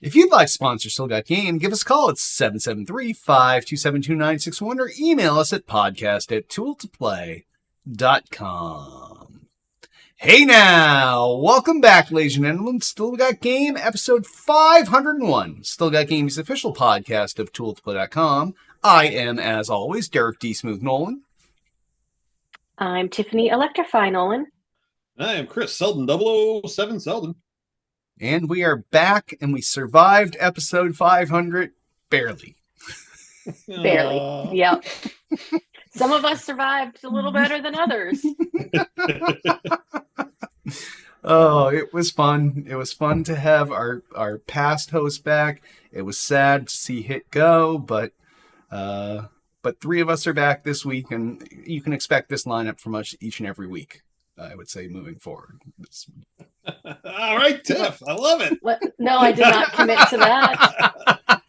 If you'd like to sponsor Still Got Game, give us a call at 773-527-2961 or email us at podcast@tooltoplay.com. Hey now! Welcome back, ladies and gentlemen. Still Got Game, episode 501. Still Got Game's official podcast of tooltoplay.com. I am, as always, Derek D. Smooth Nolan. I'm Tiffany Electrify Nolan. I am Chris Selden, 007 Selden. And we are back, and we survived episode 500 barely. Barely, yep. Some of us survived a little better than others. Oh, it was fun. It was fun to have our past host back. It was sad to see Hit go, but three of us are back this week, and you can expect this lineup from us each and every week, I would say, moving forward. All right, Tiff. I love it. What? No, I did not commit to that.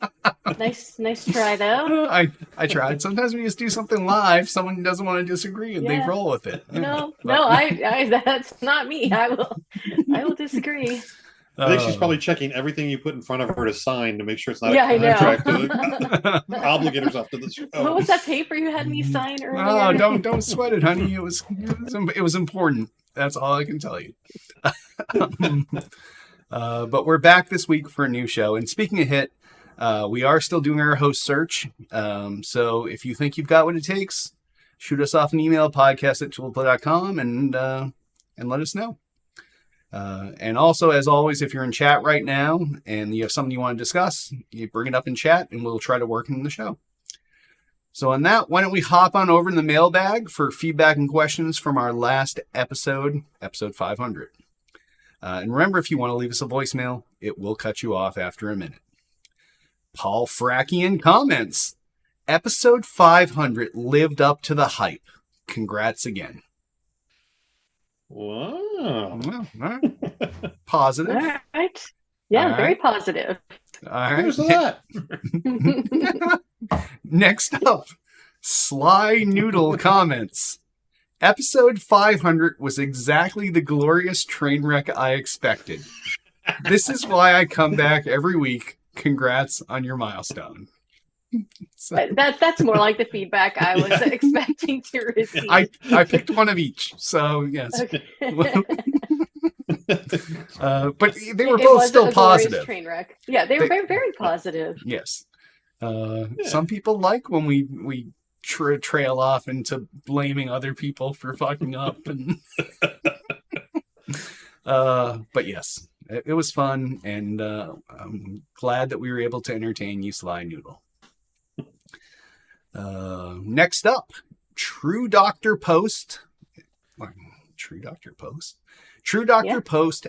Nice try, though. I tried. Sometimes we just do something live. Someone doesn't want to disagree, and they roll with it. No, I that's not me. I will disagree. I think she's probably checking everything you put in front of her to sign to make sure it's not I know. to obligate herself to this show. What was that paper you had me sign earlier? Oh, don't sweat it, honey. It was important. That's all I can tell you. But we're back this week for a new show. And speaking of Hit, we are still doing our host search. So if you think you've got what it takes, shoot us off an email, podcast@toolplay.com, and let us know. And also, as always, if you're in chat right now and you have something you want to discuss, you bring it up in chat and we'll try to work it in the show. So on that, why don't we hop on over in the mailbag for feedback and questions from our last episode 500. And remember, if you want to leave us a voicemail, it will cut you off after a minute. Paul Frackian comments, episode 500 lived up to the hype. Congrats again. Wow. Well, all right. Positive. All right. Yeah, all very right. positive. All right. Where's that? Next up, Sly Noodle comments. Episode 500 was exactly the glorious train wreck I expected. This is why I come back every week. Congrats on your milestone. So, That's more like the feedback I was expecting to receive. I picked one of each, so yes. Okay. But they were both still positive. Train wreck. Yeah, they were very, very positive. Yes. Some people like when we trail off into blaming other people for fucking up, and but yes, it was fun, and I'm glad that we were able to entertain you, Sly Noodle. Next up, True Doctor Post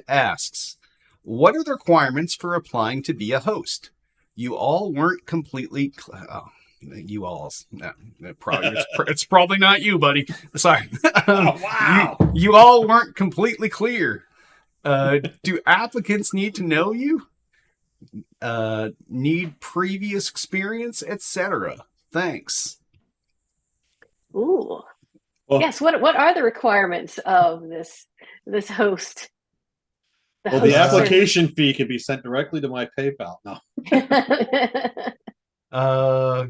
asks, what are the requirements for applying to be a host? You all weren't completely it's probably not you, buddy. Sorry. Oh, wow. You all weren't completely clear. Do applicants need to know you? Need previous experience, etc.? Thanks. Ooh. Well, Yes. What are the requirements of this host? the application fee can be sent directly to my PayPal. No.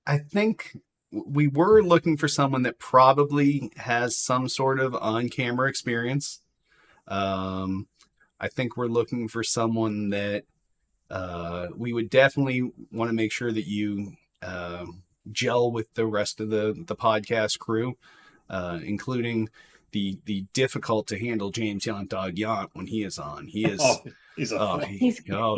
I think we were looking for someone that probably has some sort of on-camera experience. I think we're looking for someone that we would definitely want to make sure that you gel with the rest of the podcast crew, including the difficult to handle James Dog Yant when he is on. He is he's a handful.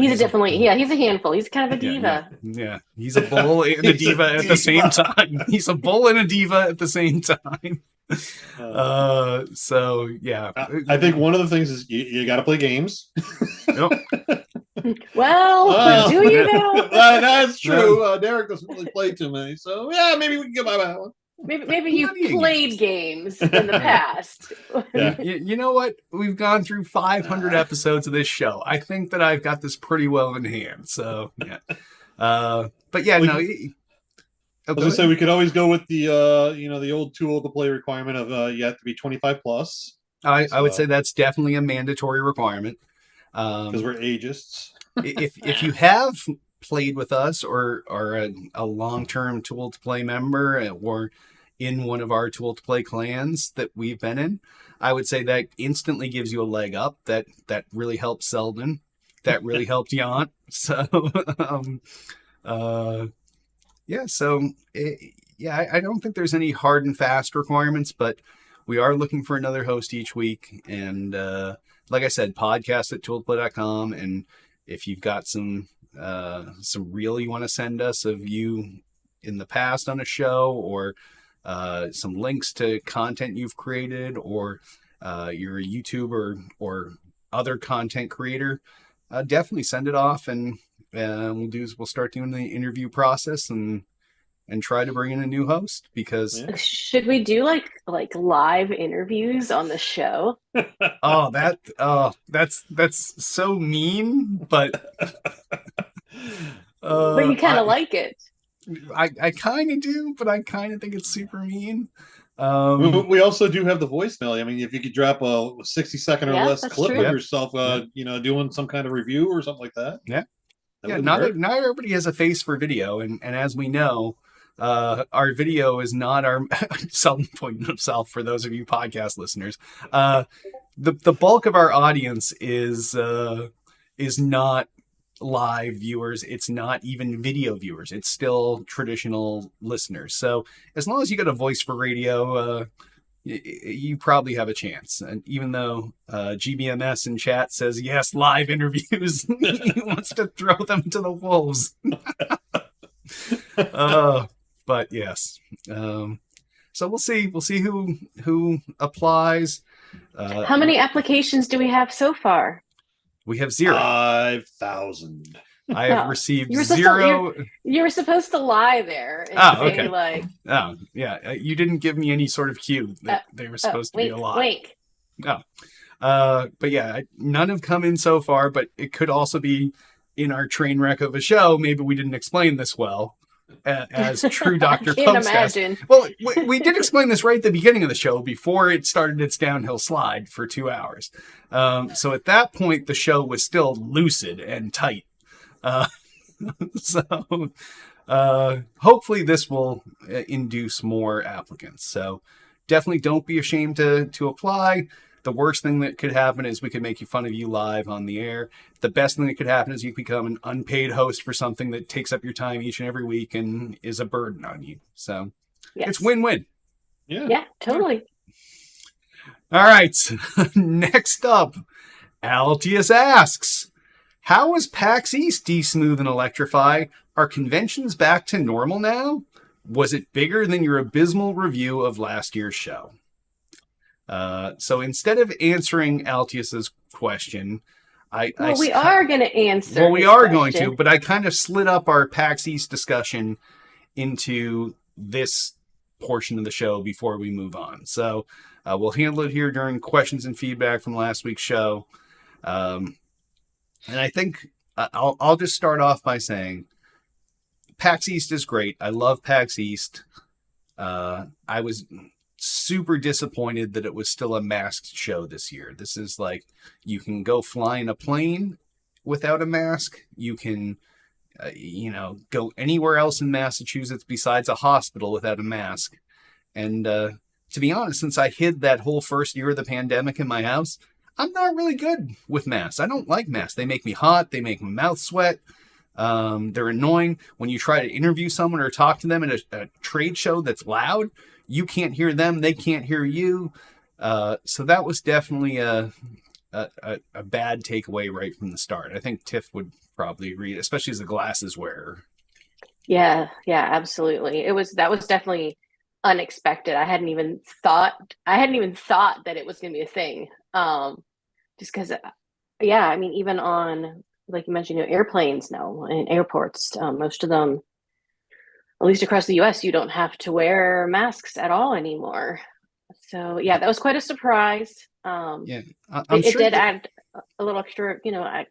He's kind of a diva. Yeah. He's a bull and a diva at the same time. He's a bull and a diva at the same time. So yeah. I think one of the things is you got to play games. Yep. Well, do you know? That's true. Derek doesn't really play too many, so yeah, maybe we can get by that one. Maybe you've played games in the past. Yeah. You know what? We've gone through 500 episodes of this show. I think that I've got this pretty well in hand. So yeah. But yeah, no. I was gonna say we could always go with the old tool to play requirement of you have to be 25 plus. I would say that's definitely a mandatory requirement. Because we're ageists. If you have played with us or are a long-term Tool to Play member or in one of our Tool to Play clans that we've been in, I would say that instantly gives you a leg up. That really helped Selden. That really helped Yant. So, yeah. So, I don't think there's any hard and fast requirements, but we are looking for another host each week. And like I said, podcast at toolplay.com. And if you've got some reel you want to send us of you in the past on a show, or some links to content you've created, or you're a YouTuber or other content creator, definitely send it off, and we'll start doing the interview process and try to bring in a new host, because should we do like live interviews on the show? That's so mean, but but you kind of like it. I kind of do, but I kind of think it's super mean. We also do have the voicemail. I mean, if you could drop a 60-second or less clip of yourself, doing some kind of review or something like that. Yeah. Not everybody has a face for video, and as we know, our video is not our selling point itself. For those of you podcast listeners, the bulk of our audience is not live viewers. It's not even video viewers. It's still traditional listeners. So as long as you got a voice for radio, you probably have a chance. And even though GBMS in chat says yes, live interviews, he wants to throw them to the wolves. But yes. So we'll see who applies. How many applications do we have so far? We have 0. 5,000. I have received 0. You were supposed to lie there and say, okay. like... Oh, yeah. You didn't give me any sort of cue that they were supposed to be a lie. Wink. No. But yeah, none have come in so far, but it could also be in our train wreck of a show. Maybe we didn't explain this well. As true Dr. Imagine. Well, we did explain this right at the beginning of the show before it started its downhill slide for 2 hours. So at that point, the show was still lucid and tight. So hopefully this will induce more applicants. So definitely don't be ashamed to apply. The worst thing that could happen is we could make fun of you live on the air. The best thing that could happen is you become an unpaid host for something that takes up your time each and every week and is a burden on you. So It's win-win. Yeah, totally. All right. Next up, Altius asks, how was PAX East de-smooth and electrify? Are conventions back to normal now? Was it bigger than your abysmal review of last year's show? So instead of answering Altius's question, we are going to answer. Well, we are going to, but I kind of slid up our PAX East discussion into this portion of the show before we move on. So we'll handle it here during questions and feedback from last week's show. And I think I'll just start off by saying PAX East is great. I love PAX East. I was super disappointed that it was still a masked show this year. This is like, you can go fly in a plane without a mask. You can, go anywhere else in Massachusetts besides a hospital without a mask. And to be honest, since I hid that whole first year of the pandemic in my house, I'm not really good with masks. I don't like masks. They make me hot. They make my mouth sweat. They're annoying. When you try to interview someone or talk to them at a trade show that's loud, you can't hear them. They can't hear you. So that was definitely a bad takeaway right from the start. I think Tiff would probably agree, especially as a glasses wearer. Yeah, absolutely. That was definitely unexpected. I hadn't even thought that it was going to be a thing. Just because, I mean, even on, like you mentioned, airplanes now and airports, most of them, at least across the US, you don't have to wear masks at all anymore. So yeah, that was quite a surprise. It did add a little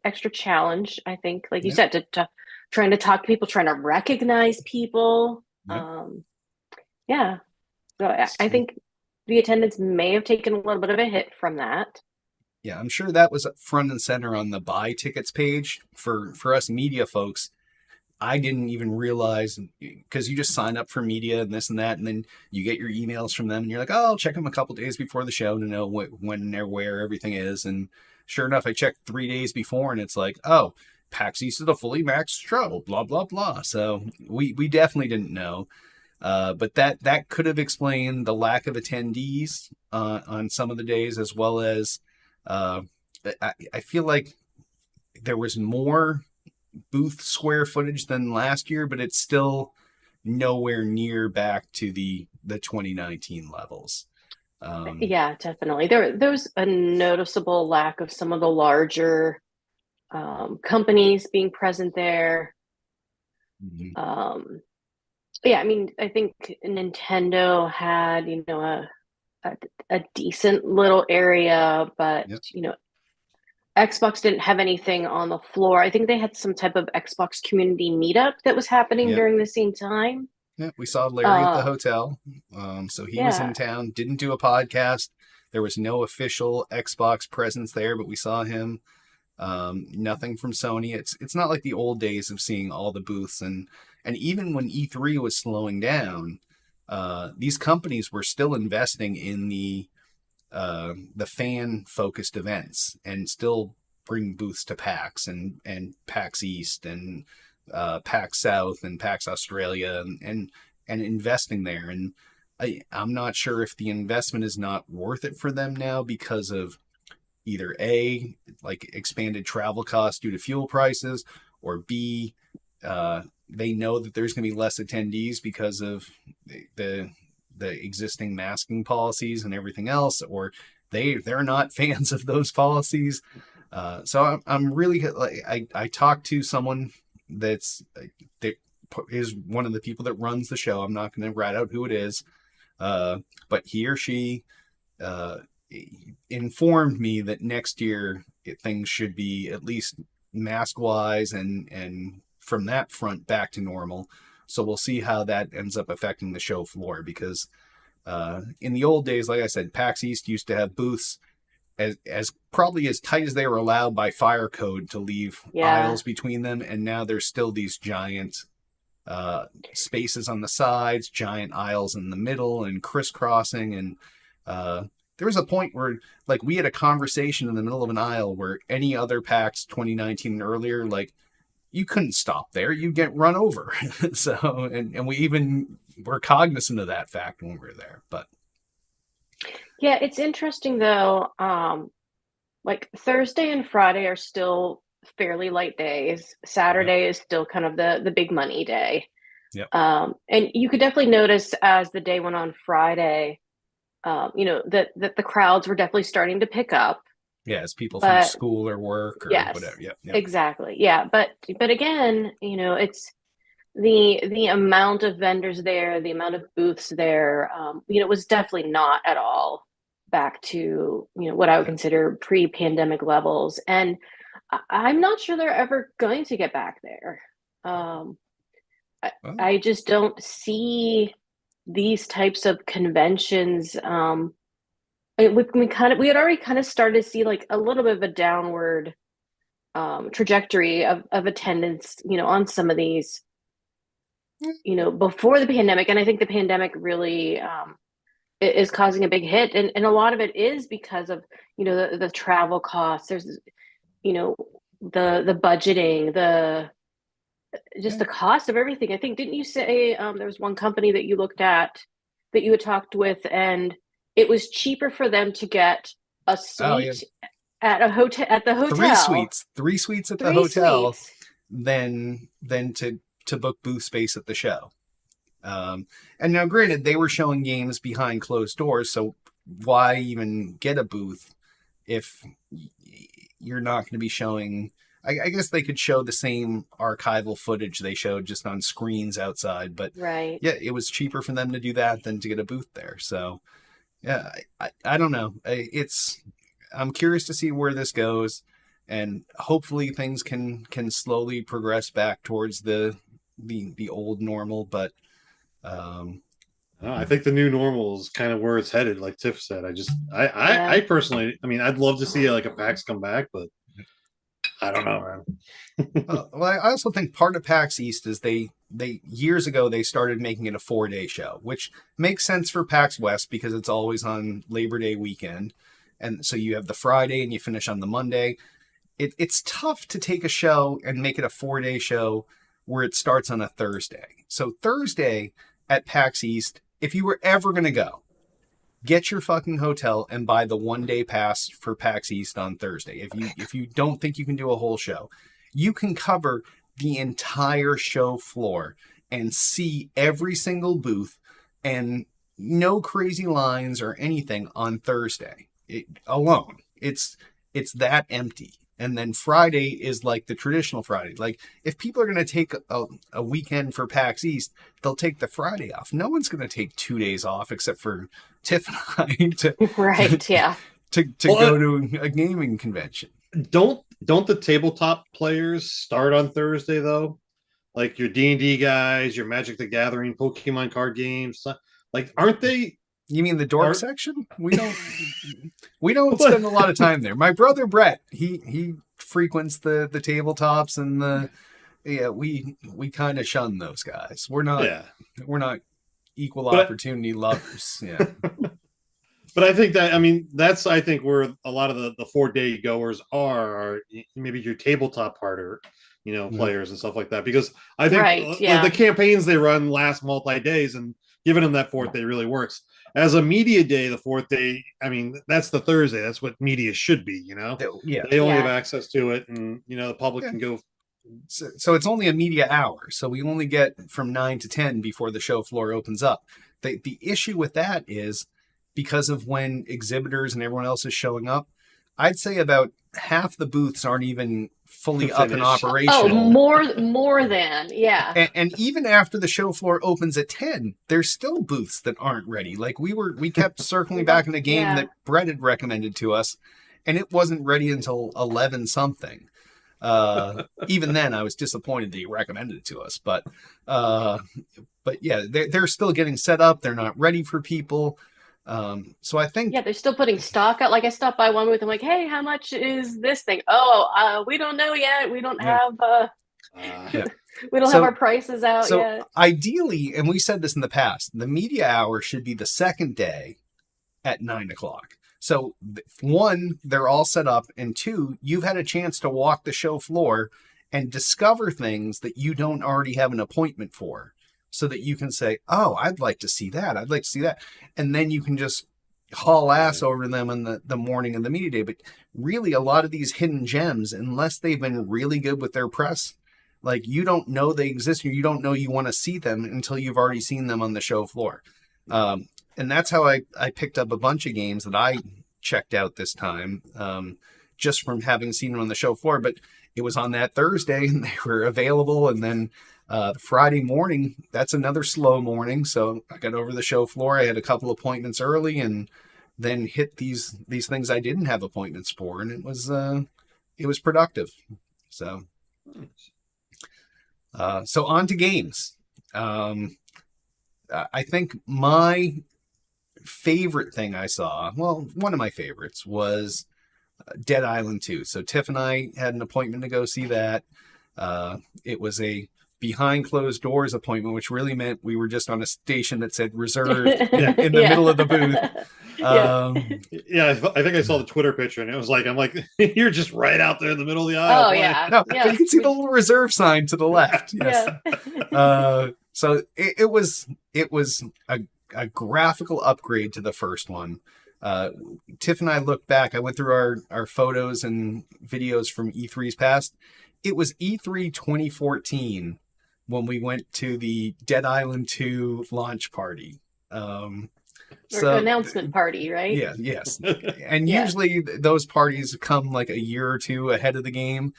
extra challenge, I think, like you said, to trying to talk to people, trying to recognize people. So I think the attendance may have taken a little bit of a hit from that. Yeah, I'm sure that was front and center on the buy tickets page for us media folks. I didn't even realize, because you just sign up for media and this and that, and then you get your emails from them, and you're like, oh, I'll check them a couple days before the show to know when and where everything is. And sure enough, I checked 3 days before, and it's like, oh, PAX East is a fully maxed show, blah blah blah. So we definitely didn't know, but that could have explained the lack of attendees on some of the days, as well as uh, I feel like there was more booth square footage than last year, but it's still nowhere near back to the 2019 levels. Yeah, definitely. There was a noticeable lack of some of the larger companies being present there. Mhm. Yeah, I mean, I think Nintendo had, a, a decent little area, but Yep. Xbox didn't have anything on the floor. I think they had some type of Xbox community meetup that was happening Yep. during the same time. Yeah, we saw Larry at the Uh, hotel. So he was in yeah, town, didn't do a podcast. There was no official Xbox presence there, but we saw him. Nothing from Sony. It's not like the old days of seeing all the booths, and even when E3 was slowing down, these companies were still investing in the fan focused events and still bring booths to PAX and PAX East and PAX South and PAX Australia and investing there. And I'm not sure if the investment is not worth it for them now because of either A, like expanded travel costs due to fuel prices, or B, they know that there's going to be less attendees because of the the existing masking policies and everything else, or they're not fans of those policies. So I'm really like I talked to someone that is one of the people that runs the show. I'm not going to rat out who it is, but he or she uh, informed me that next year things should be at least mask wise and from that front back to normal. So we'll see how that ends up affecting the show floor, because in the old days, like I said, PAX East used to have booths as probably as tight as they were allowed by fire code to leave yeah. aisles between them, and now there's still these giant spaces on the sides, giant aisles in the middle, and crisscrossing. And there was a point where, like, we had a conversation in the middle of an aisle where any other PAX 2019 and earlier, like, you couldn't stop there; you'd get run over. So, and we even were cognizant of that fact when we were there. But Yeah, it's interesting though. Like Thursday and Friday are still fairly light days. yep, Saturday is still kind of the big money day. yep, And you could definitely notice as the day went on Friday, that the crowds were definitely starting to pick up. yeah, as people finish But school or work or yes, whatever. Yep, yep. exactly. Yeah, but again, it's the amount of vendors there, the amount of booths there, was definitely not at all back to what I would Yeah. consider pre-pandemic levels, and I'm not sure they're ever going to get back there. Um, I, Well, I just don't see these types of conventions. We had already kind of started to see like a little bit of a downward trajectory of attendance, on some of these, before the pandemic. And I think the pandemic really is causing a big hit. And a lot of it is because of, the travel costs. There's, you know, the budgeting, just yeah. the cost of everything. I think, didn't you say there was one company that you looked at that you had talked with, and it was cheaper for them to get a Oh yeah, suite at the three hotel, suites, three suites at the three hotel, suites. than to book booth space at the show. And now, granted, they were showing games behind closed doors, so why even get a booth if you're not going to be showing? I guess they could show the same archival footage they showed just on screens outside, but Right. yeah, it was cheaper for them to do that than to get a booth there. So yeah, I don't know. I'm curious to see where this goes, and hopefully things can slowly progress back towards the old normal. But um, I think the new normal is kind of where it's headed. Like Tiff said, I personally, I mean, I'd love to see like a PAX come back, but I don't know, man. Well, I also think part of PAX East is they years ago they started making it a 4-day show, which makes sense for PAX West because it's always on Labor Day weekend, and so you have the Friday and you finish on the Monday. It's tough to take a show and make it a 4-day show where it starts on a Thursday. So Thursday at PAX East, if you were ever going to go, get your fucking hotel and buy the 1-day pass for PAX East on Thursday. If you don't think you can do a whole show, you can cover the entire show floor and see every single booth and no crazy lines or anything on Thursday alone. It's that empty. And then Friday is like the traditional Friday. Like if people are going to take a weekend for PAX East, they'll take the Friday off. No one's going to take 2 days off except for Tiff and I to go to a gaming convention. Don't the tabletop players start on Thursday though? Like your D&D guys, your Magic the Gathering, Pokemon card games, like aren't they? You mean the dork section? We don't spend a lot of time there. My brother Brett, he frequents the tabletops and we kind of shun those guys. We're not equal opportunity lovers. Yeah. But I think that's where a lot of the 4-day goers are maybe your tabletop harder, players and stuff like that. Because I think the campaigns they run last multi-days, and giving them that 4th day really works. As a media day, the 4th day, that's the Thursday. That's what media should be, Yeah. They only have access to it, and the public can go. So it's only a media hour. So we only get from 9 to 10 before the show floor opens up. The issue with that is because of when exhibitors and everyone else is showing up, I'd say about half the booths aren't even fully up and operational. Oh, more than, yeah. And even after the show floor opens at 10, there's still booths that aren't ready. Like we kept circling back in a game that Brett had recommended to us, and it wasn't ready until 11 something. Even then I was disappointed that he recommended it to us, but yeah, they're still getting set up. They're not ready for people. So I think they're still putting stock out. Like I stopped by one booth. I'm like, hey, how much is this thing? Oh, we don't know yet. We don't have we don't have our prices out yet. Ideally, and we said this in the past, the media hour should be the second day at 9:00. So 1, they're all set up, and 2, you've had a chance to walk the show floor and discover things that you don't already have an appointment for. So that you can say, oh, I'd like to see that. I'd like to see that. And then you can just haul ass over them in the morning of the media day. But really, a lot of these hidden gems, unless they've been really good with their press, like you don't know they exist or you don't know you want to see them until you've already seen them on the show floor. And that's how I picked up a bunch of games that I checked out this time, just from having seen them on the show floor. But it was on that Thursday and they were available. And then Friday morning, that's another slow morning. So I got over the show floor. I had a couple appointments early and then hit these things I didn't have appointments for. And it was productive. So on to games. I think my favorite thing I saw, well, one of my favorites was Dead Island 2. So Tiff and I had an appointment to go see that. It was a behind closed doors appointment, which really meant we were just on a station that said reserved in the middle of the booth. I think I saw the Twitter picture and it was like, I'm like, you're just right out there in the middle of the aisle. Oh, yeah. No, you can see the little reserve sign to the left. Yes. So it was a graphical upgrade to the first one. Tiff and I looked back. I went through our photos and videos from E3's past. It was E3 2014 when we went to the Dead Island 2 launch party. Announcement party, right? Yeah, yes. And usually those parties come like a year or two ahead of the game.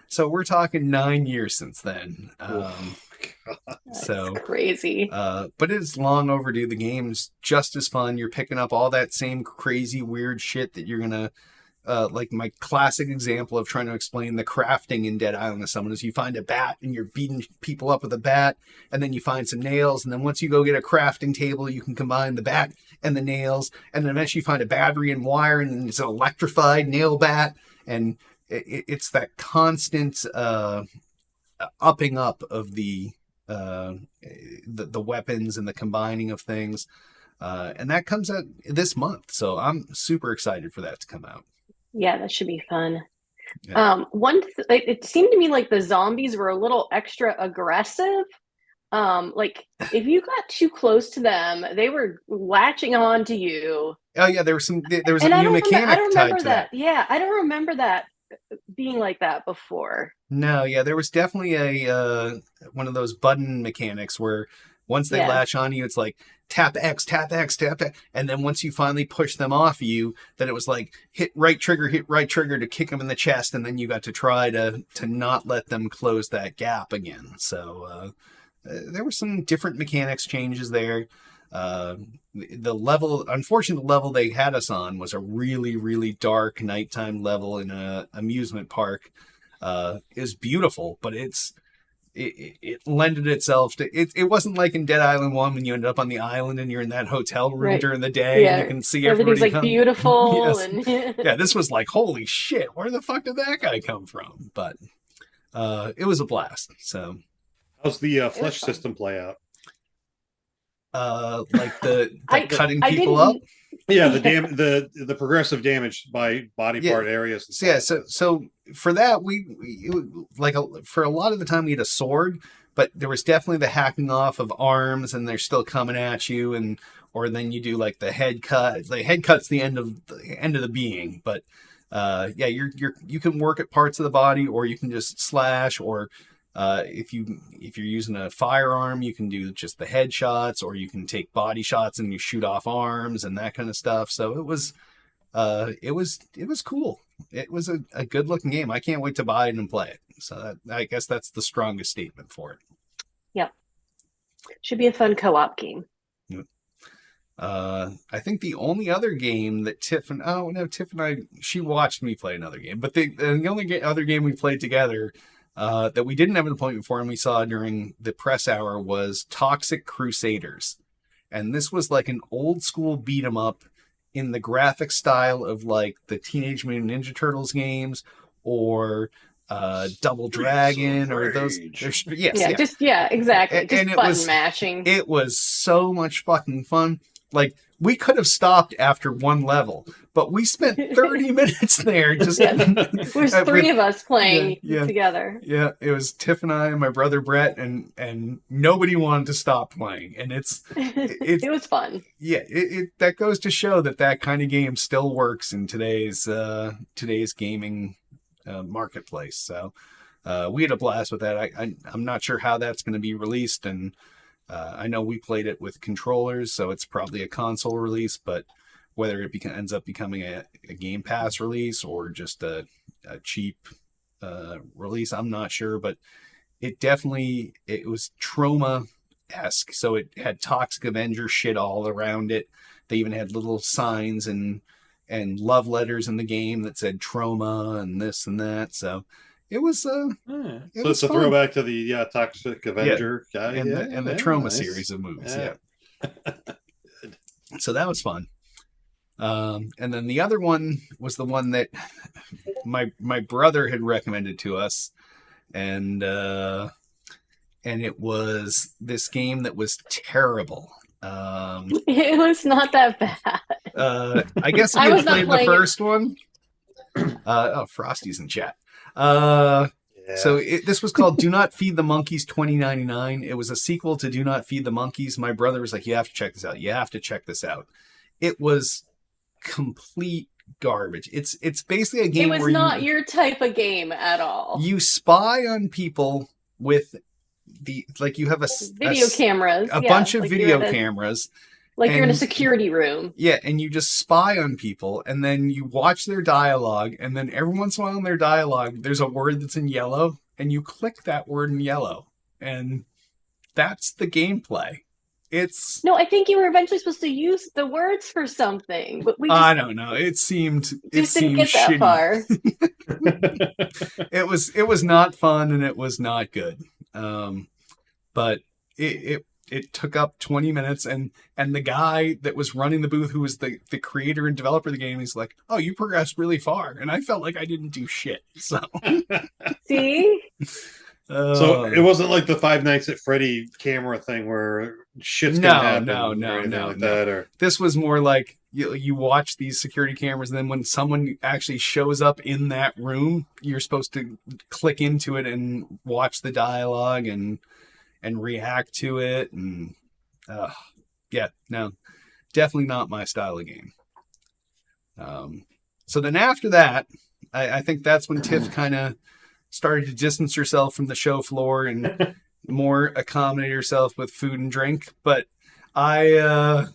So we're talking 9 years since then. That's crazy. But it's long overdue. The game's just as fun. You're picking up all that same crazy, weird shit that you're going to like my classic example of trying to explain the crafting in Dead Island to someone is you find a bat and you're beating people up with a bat, and then you find some nails, and then once you go get a crafting table, you can combine the bat and the nails, and then eventually you find a battery and wire, and it's an electrified nail bat, and it's that constant upping up of the weapons and the combining of things. And that comes out this month, so I'm super excited for that to come out. Yeah, that should be fun. Yeah. It seemed to me like the zombies were a little extra aggressive. Like if you got too close to them, they were latching on to you. Oh yeah, there was a new mechanic tied to that. Yeah, I don't remember that being like that before. No, yeah, there was definitely a one of those button mechanics where once they latch on you, it's like tap X, tap X, tap X. And then once you finally push them off you, then it was like hit right trigger to kick them in the chest. And then you got to try to not let them close that gap again. So there were some different mechanics changes there. Unfortunately, the level they had us on was a really, really dark nighttime level in a amusement park. Is beautiful, but it lended itself to it. It wasn't like in Dead Island 1 when you end up on the island and you're in that hotel room during the day and you can see everything like beautiful. Yes. And yeah, this was like, holy shit, where the fuck did that guy come from? But it was a blast. So how's the flesh system play out? Like the cutting people up. Yeah, the progressive damage by body part areas. So for that for a lot of the time we had a sword, but there was definitely the hacking off of arms, and they're still coming at you, or then you do like the head cut. The head cut's the end of the being, but you can work at parts of the body, or you can just slash, or if you're using a firearm, you can do just the headshots, or you can take body shots and you shoot off arms and that kind of stuff. So it was cool. It was a good looking game. I can't wait to buy it and play it. So I guess that's the strongest statement for it. Yep. Should be a fun co-op game. I think the only other game that Tiff and I, she watched me play another game, but the only other game we played together that we didn't have an appointment for and we saw during the press hour was Toxic Crusaders. And this was like an old school beat 'em up in the graphic style of like the Teenage Mutant Ninja Turtles games or Double Dragon or those. Exactly. Just button mashing. It was so much fucking fun. Like, we could have stopped after one level, but we spent 30 minutes there. Just There's three of us playing together. Yeah, it was Tiff and I and my brother Brett, and nobody wanted to stop playing. And it was fun. Yeah, that goes to show that kind of game still works in today's gaming marketplace. So we had a blast with that. I'm not sure how that's going to be released, and I know we played it with controllers, so it's probably a console release, but whether it ends up becoming a Game Pass release or just a cheap release, I'm not sure, but it was Trauma-esque, so it had Toxic Avenger shit all around it. They even had little signs and love letters in the game that said trauma and this and that, so it was so it's a throwback to the Toxic Avenger guy and the Trauma series of movies. So that was fun. And then the other one was the one that my brother had recommended to us, and it was this game that was terrible. It was not that bad. I guess we played the first one. Frosty's in chat. So this was called Do Not Feed the Monkeys 2099. It was a sequel to Do Not Feed the Monkeys. My brother was like, you have to check this out. You have to check this out. It was complete garbage. It's basically a game where it was not your type of game at all. You spy on people with you have video cameras. A bunch of video cameras. Like you're in a security room. Yeah, and you just spy on people, and then you watch their dialogue, and then every once in a while in their dialogue, there's a word that's in yellow, and you click that word in yellow. And that's the gameplay. It's no. I think you were eventually supposed to use the words for something, but we I don't know. It seemed didn't get that shitty. far. It was not fun and it was not good. But it took up 20 minutes and the guy that was running the booth, who was the creator and developer of the game, he's like, "Oh, you progressed really far," and I felt like I didn't do shit. So see. So it wasn't like the Five Nights at Freddy camera thing where shit's gonna happen. That, or this was more like you watch these security cameras, and then when someone actually shows up in that room, you're supposed to click into it and watch the dialogue and react to it. And yeah, no, definitely not my style of game. So then after that, I think that's when Tiff kind of started to distance herself from the show floor and more accommodate herself with food and drink. But I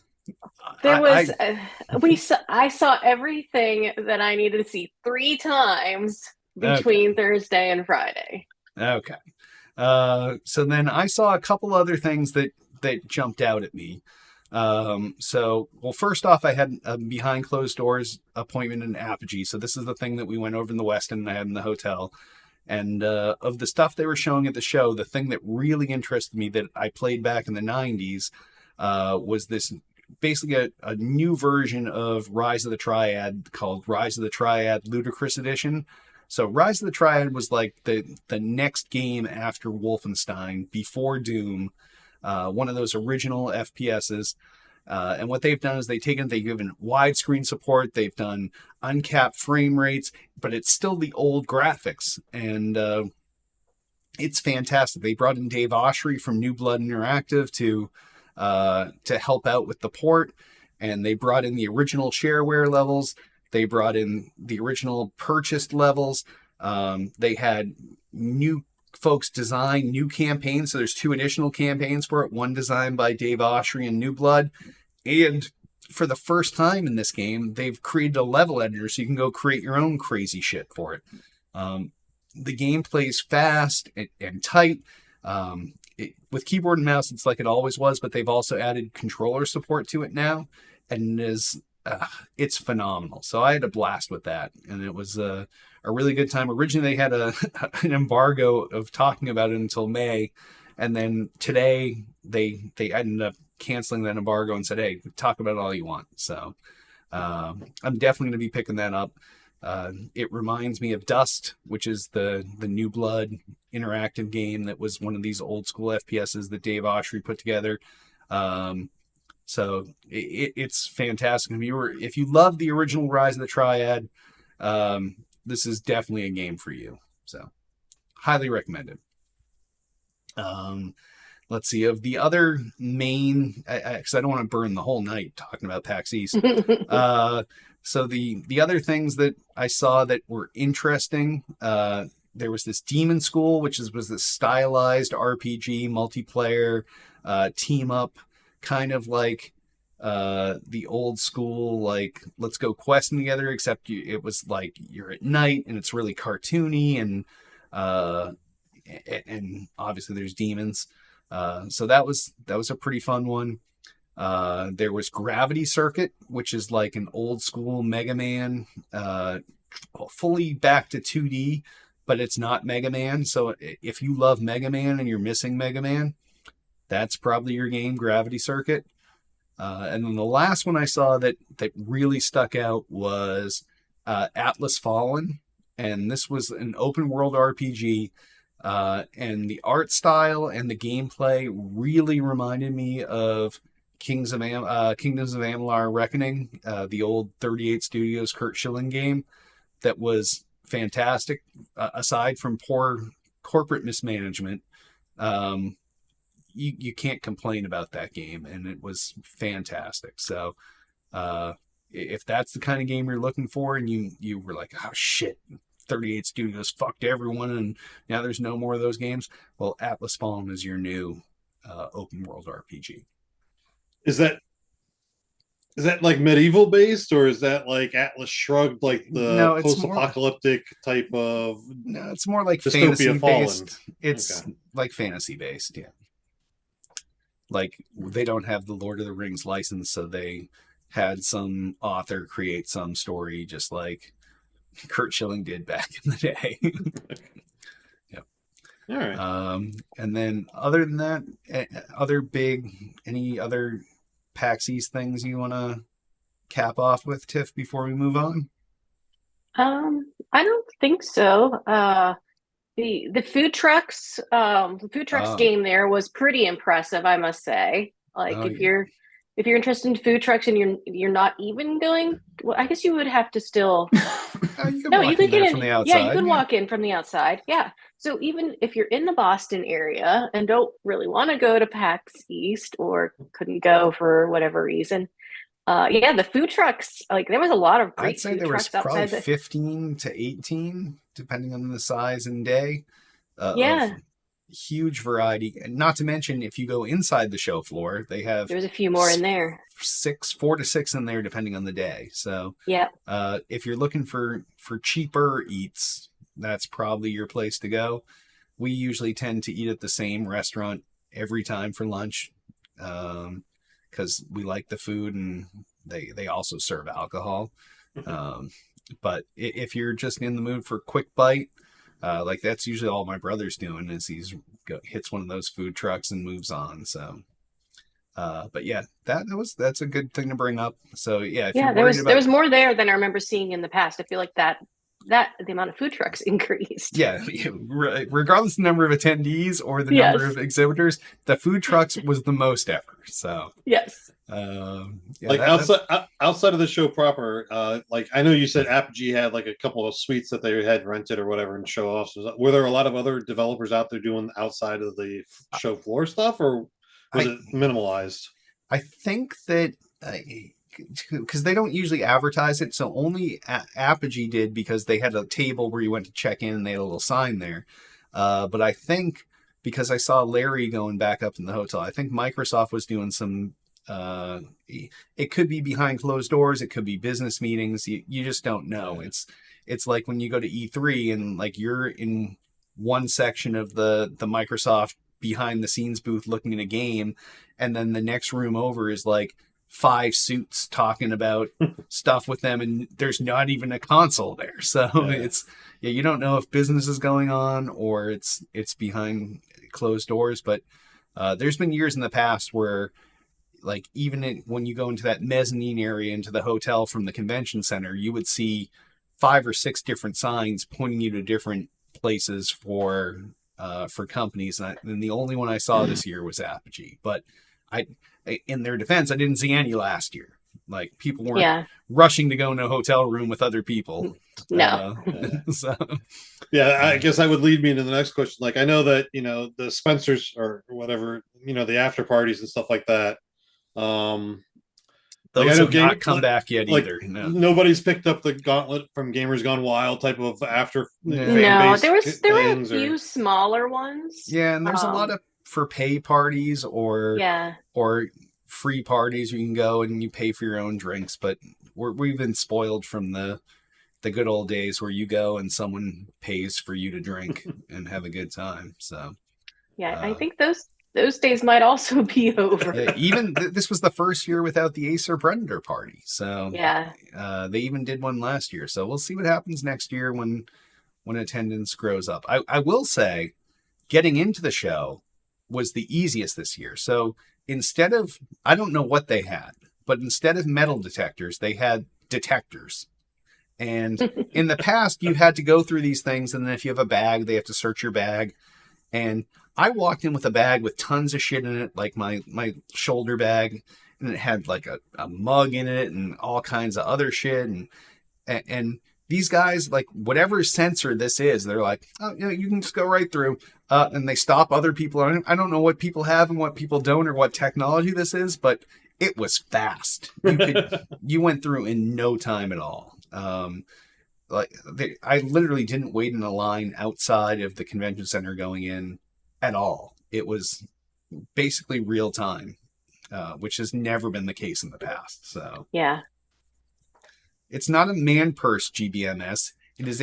saw everything that I needed to see 3 times between Thursday and Friday. Okay. So then I saw a couple other things that jumped out at me. So first off, I had a behind closed doors appointment in Apogee. So this is the thing that we went over in the Westin and I had in the hotel. And of the stuff they were showing at the show, the thing that really interested me that I played back in the 90s was this basically a new version of Rise of the Triad called Rise of the Triad Ludicrous Edition. So Rise of the Triad was like the next game after Wolfenstein, before Doom, one of those original FPSs. And what they've done is they've given widescreen support, they've done uncapped frame rates, but it's still the old graphics. And it's fantastic. They brought in Dave Oshry from New Blood Interactive to help out with the port. And they brought in the original shareware levels. They brought in the original purchased levels. They had new folks design new campaigns. So there's 2 additional campaigns for it. One designed by Dave Oshry and New Blood. And for the first time in this game, they've created a level editor so you can go create your own crazy shit for it. The game plays fast and tight. With keyboard and mouse, it's like it always was, but they've also added controller support to it now. And it's phenomenal. So I had a blast with that. And it was a really good time. Originally, they had an embargo of talking about it until May. And then today, they ended up canceling that embargo and said, "Hey, talk about it all you want." So I'm definitely going to be picking that up. It reminds me of Dust, which is the New Blood interactive game that was one of these old school FPSs that Dave Oshry put together. So it's fantastic. If you love the original Rise of the Triad, this is definitely a game for you. So highly recommended. Let's see, of the other main, because I don't want to burn the whole night talking about PAX East. So the other things that I saw that were interesting, there was this Demon School, which was this stylized RPG multiplayer team up, kind of like the old school, like, let's go questing together, except it was like you're at night and it's really cartoony and obviously there's demons. So that was a pretty fun one. There was Gravity Circuit, which is like an old school Mega Man, fully back to 2D, but it's not Mega Man. So if you love Mega Man and you're missing Mega Man, that's probably your game, Gravity Circuit. And then the last one I saw that really stuck out was Atlas Fallen. And this was an open world RPG. And the art style and the gameplay really reminded me of Kingdoms of Amalur Reckoning, the old 38 Studios Kurt Schilling game that was fantastic. Aside from poor corporate mismanagement, you can't complain about that game, and it was fantastic. So if that's the kind of game you're looking for, and you were like, oh shit, 38 Studios fucked everyone, and now there's no more of those games, well, Atlas Fallen is your new open world RPG. Is that like medieval based, or is that like Atlas Shrugged, like the post-apocalyptic type of? No, it's more like fantasy based. It's like fantasy based, yeah. like they don't have the Lord of the Rings license, so they had some author create some story, just like Kurt Schilling did back in the day. Yep. All right. And then other than that, any other PAX East things you want to cap off with, Tiff, before we move on? I don't think so. The food trucks Oh, game there was pretty impressive, I must say. Like oh if yeah. you're interested in food trucks and you're not even going, well, I guess you would have to still. You can No, you walk in could get there from in. the Yeah, you outside. could Yeah. walk in from the outside. Yeah. So even if you're in the Boston area and don't really want to go to PAX East or couldn't go for whatever reason, yeah, the food trucks, like there was a lot of I'd great say food there was trucks probably outside the. 15 to 18, depending on the size and day, of Yeah, huge variety. And not to mention, if you go inside the show floor, they have there was a few more in there. 4 to 6 in there, depending on the day. So Yeah. if you're looking for cheaper eats, that's probably your place to go. We usually tend to eat at the same restaurant every time for lunch, because we like the food and they also serve alcohol. But if you're just in the mood for a quick bite, like that's usually all my brother's doing is hits one of those food trucks and moves on. So, but yeah, that's a good thing to bring up. So yeah, if you're Yeah, there worried was there about was more there than I remember seeing in the past. I feel like that the amount of food trucks increased. yeah, regardless of the number of attendees or the number of Yes. exhibitors, the food trucks was the most ever. So, Yes. yeah, Like outside of the show proper, like I know you said Apogee had like a couple of suites that they had rented or whatever and show offs. Were there a lot of other developers out there doing outside of the show floor stuff, or was I it minimalized? I think that because they don't usually advertise it, so only Apogee did because they had a table where you went to check in and they had a little sign there. But I think because I saw Larry going back up in the hotel, I think Microsoft was doing some. It could be behind closed doors. It could be business meetings. You just don't know. It's like when you go to E3 and like you're in one section of the Microsoft behind the scenes booth looking at a game, and then the next room over is like 5 suits talking about stuff with them, and there's not even a console there. So you don't know if business is going on or it's behind closed doors. But there's been years in the past where like when you go into that mezzanine area into the hotel from the convention center, you would see 5 or 6 different signs pointing you to different places for companies. And the only one I saw this year was Apogee. But in their defense, I didn't see any last year. Like people weren't rushing to go in a hotel room with other people. No. So. Yeah, I guess that would lead me to the next question. Like I know that the Spencers or whatever, the after parties and stuff like that. Those have not come back yet either. No. Nobody's picked up the gauntlet from Gamers Gone Wild type of after no. There were a few smaller ones. Yeah, and there's a lot of for pay parties or free parties where you can go and you pay for your own drinks. But we've been spoiled from the good old days where you go and someone pays for you to drink and have a good time. So yeah, I think those days might also be over. Yeah, even this was the first year without the Acer Predator party. So yeah, they even did one last year. So we'll see what happens next year when attendance grows up. I will say getting into the show was the easiest this year. So instead of, I don't know what they had, but instead of metal detectors, they had detectors. And in the past, you've had to go through these things. And then if you have a bag, they have to search your bag. And I walked in with a bag with tons of shit in it, like my shoulder bag, and it had like a mug in it and all kinds of other shit. And these guys, like whatever sensor this is, they're like, oh, you can just go right through. And they stop other people. I don't know what people have and what people don't or what technology this is, but it was fast. You went through in no time at all. I literally didn't wait in a line outside of the convention center going in at all. It was basically real time, which has never been the case in the past. So yeah, it's not a man purse GBMS. It is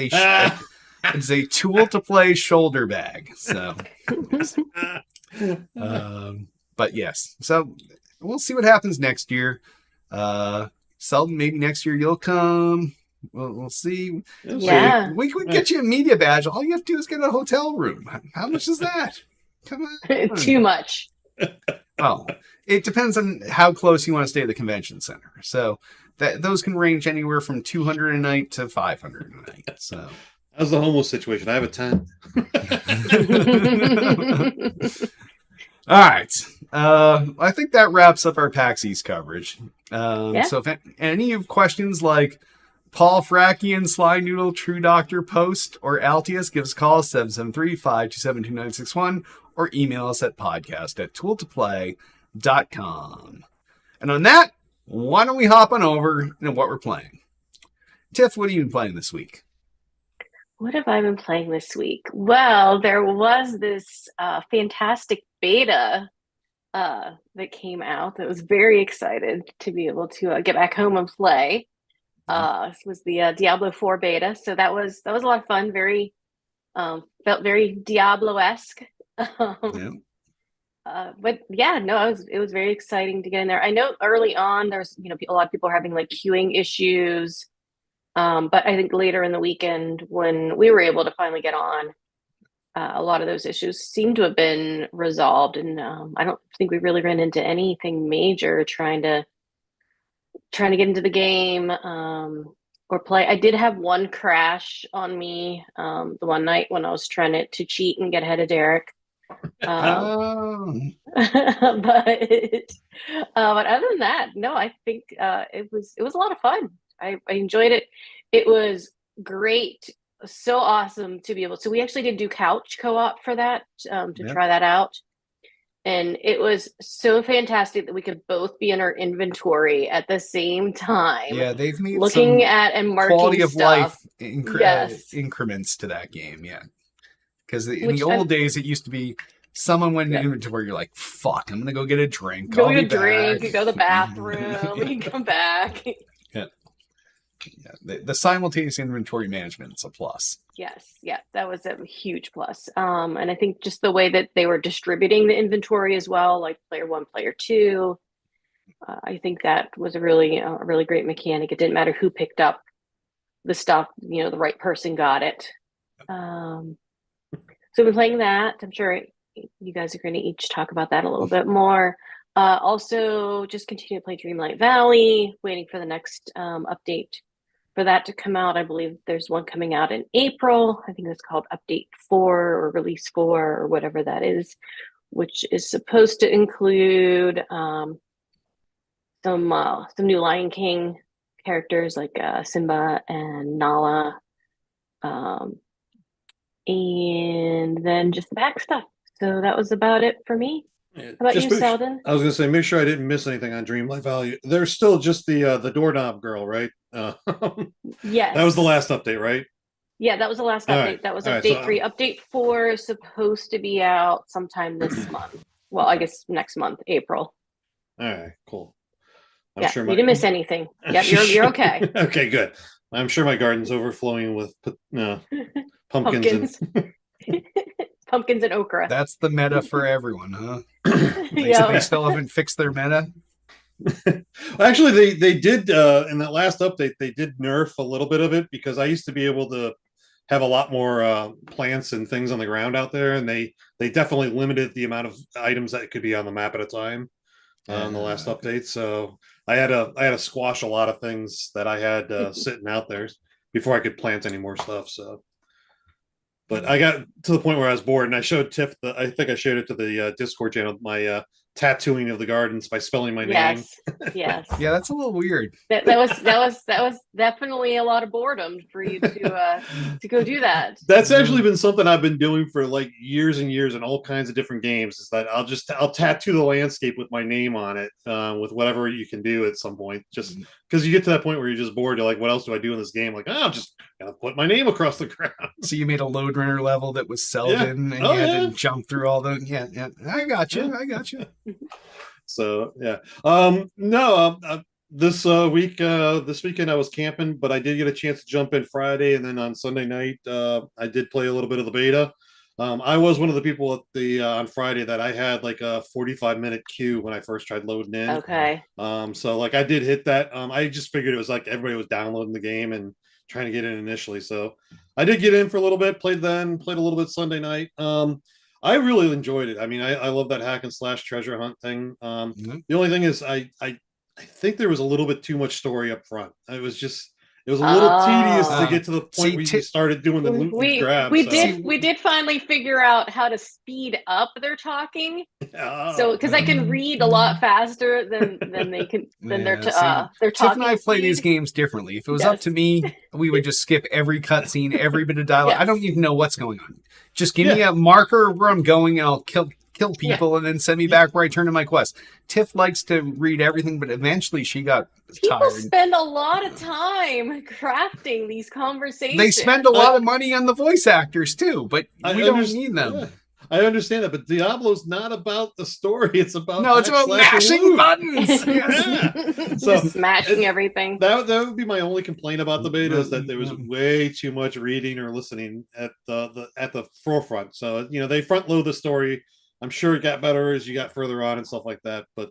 a tool to play shoulder bag. So But yes, so we'll see what happens next year. Seldon, maybe next year you'll come. We'll see. Yeah. We could get you a media badge. All you have to do is get a hotel room. How much is that? Come on. Too much. Oh, it depends on how close you want to stay to the convention center. So those can range anywhere from $200 a night to $500 a night. So how's the homeless situation? I have a tent. All right. I think that wraps up our PAX East coverage. So if any of you have questions like Paul Frackian, Sly Noodle, True Doctor, Post, or Altius, give us a call 773-527-2961 or email us at podcast@tooltoplay.com. And on that, why don't we hop on over into what we're playing? Tiff, what have you been playing this week? What have I been playing this week? Well, there was this fantastic beta that came out that was very excited to be able to get back home and play. This was the Diablo 4 beta, so that was a lot of fun. Very felt very Diablo-esque. But yeah, no, it was very exciting to get in there. I know early on there's a lot of people are having like queuing issues, but I think later in the weekend when we were able to finally get on, a lot of those issues seem to have been resolved, and I don't think we really ran into anything major trying to get into the game or play. I did have one crash on me the one night when I was trying to cheat and get ahead of Derek. But other than that, no, I think it was a lot of fun. I enjoyed it. It was great. So awesome to be able. So we actually did do couch co-op for that to try that out. And it was so fantastic that we could both be in our inventory at the same time. Yeah, they've made looking at and marking quality of stuff. life increments to that game. Yeah, because in the old days, it used to be someone went into inventory. You're like, "Fuck, I'm gonna go get a drink. Go get a drink. You go to the bathroom. You come back." Yeah, the simultaneous inventory management is a plus. Yes, yeah, that was a huge plus. And I think just the way that they were distributing the inventory as well, like player 1, player 2, I think that was a really great mechanic. It didn't matter who picked up the stuff, the right person got it. So we're playing that. I'm sure you guys are going to each talk about that a little bit more. Also, just continue to play Dreamlight Valley, waiting for the next update for that to come out. I believe there's one coming out in April. I think it's called Update 4 or Release 4 or whatever that is, which is supposed to include some new Lion King characters like Simba and Nala, and then just the back stuff. So that was about it for me. How about you, Seldon? I was going to say, make sure I didn't miss anything on Dreamlight Valley. There's still just the doorknob girl, right? Yes. That was the last update, right? Yeah, that was the last update. Right. That was update 3. Update 4 is supposed to be out sometime this month. Well, I guess next month, April. All right, cool. I'm sure you didn't miss anything. Yeah, you're okay. Okay, good. I'm sure my garden's overflowing with pumpkins. Pumpkins and okra. That's the meta for everyone, huh? They still haven't fixed their meta. Actually, they did in that last update. They did nerf a little bit of it because I used to be able to have a lot more plants and things on the ground out there, and they definitely limited the amount of items that could be on the map at a time on the last update. So I had to squash a lot of things that I had sitting out there before I could plant any more stuff. So. But I got to the point where I was bored, and I showed Tiff. I think I showed it to the Discord channel. My tattooing of the gardens by spelling my name. Yes. Yeah, that's a little weird. That was definitely a lot of boredom for you to go do that. That's actually been something I've been doing for like years and years in all kinds of different games. Is that I'll tattoo the landscape with my name on it with whatever you can do at some point. Just because you get to that point where you're just bored, you're like, what else do I do in this game? Like, I'm just gonna put my name across the ground. So you made a Lode Runner level that was Seldon, and you had to jump through all the I got you. So yeah, this weekend I was camping, but I did get a chance to jump in Friday, and then on Sunday night I did play a little bit of the beta. I was one of the people at the on Friday that I had like a 45-minute queue when I first tried loading in. Okay. So like I did hit that. I just figured it was like everybody was downloading the game and trying to get in initially. So I did get in for a little bit, played a little bit Sunday night. I really enjoyed it. I mean, I love that hack and slash treasure hunt thing. The only thing is I think there was a little bit too much story up front. It was a little tedious to get to the point where you started doing the loot and grab. We did finally figure out how to speed up their talking. So because I can read a lot faster than they can their talking. Tiff and I play these games differently. If it was up to me, we would just skip every cutscene, every bit of dialogue. I don't even know what's going on. Just give me a marker where I'm going, and I'll kill people and then send me back where I turn to my quest. Tiff likes to read everything, but eventually she got tired. People spend a lot of time crafting these conversations. They spend a lot of money on the voice actors too, but we don't need them. Yeah, I understand that, but Diablo's not about the story. It's about it's about mashing buttons. So smashing everything. That would be my only complaint about the beta, is that there was way too much reading or listening at the forefront. So they front load the story. I'm sure it got better as you got further on and stuff like that. But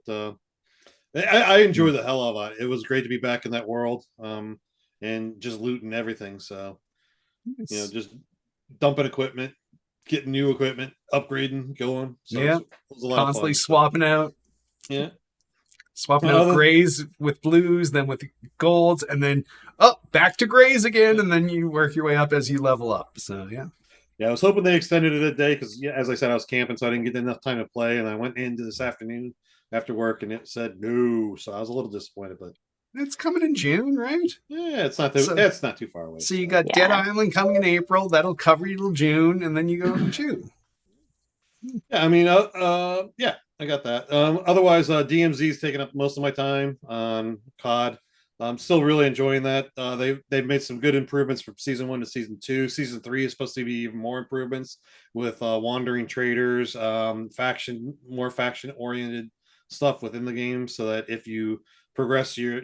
I enjoyed the hell out of it. It was great to be back in that world and just looting everything. So, just dumping equipment, getting new equipment, upgrading, going. So it was a lot constantly of fun. swapping out. Yeah. Swapping out grays with blues, then with golds, and then back to grays again. And then you work your way up as you level up. So, Yeah, I was hoping they extended it a day because, as I said, I was camping, so I didn't get enough time to play. And I went into this afternoon after work, and it said no, so I was a little disappointed. But it's coming in June, right? Yeah, it's not too far away. So you got Dead Island coming in April. That'll cover you till June, and then you go to June. Yeah, I mean, I got that. Otherwise, DMZ's taking up most of my time on COD. I'm still really enjoying that. They've made some good improvements from season 1 to season 2. Season 3 is supposed to be even more improvements with wandering traders, more faction oriented stuff within the game, so that if you progress your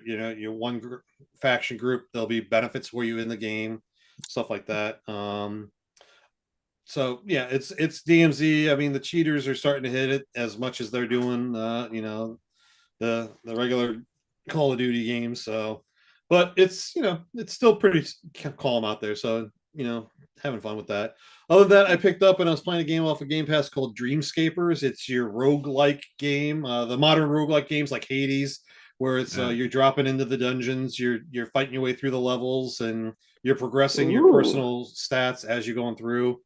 one faction group, there'll be benefits for you in the game, stuff like that. So yeah, it's DMZ. I mean, the cheaters are starting to hit it as much as they're doing the regular Call of Duty games. So, but it's it's still pretty calm out there. So having fun with that. Other than that, I picked up and I was playing a game off of Game Pass called Dreamscapers. It's your roguelike game, the modern roguelike games like Hades, where it's you're dropping into the dungeons, you're fighting your way through the levels, and you're progressing your personal stats as you're going through.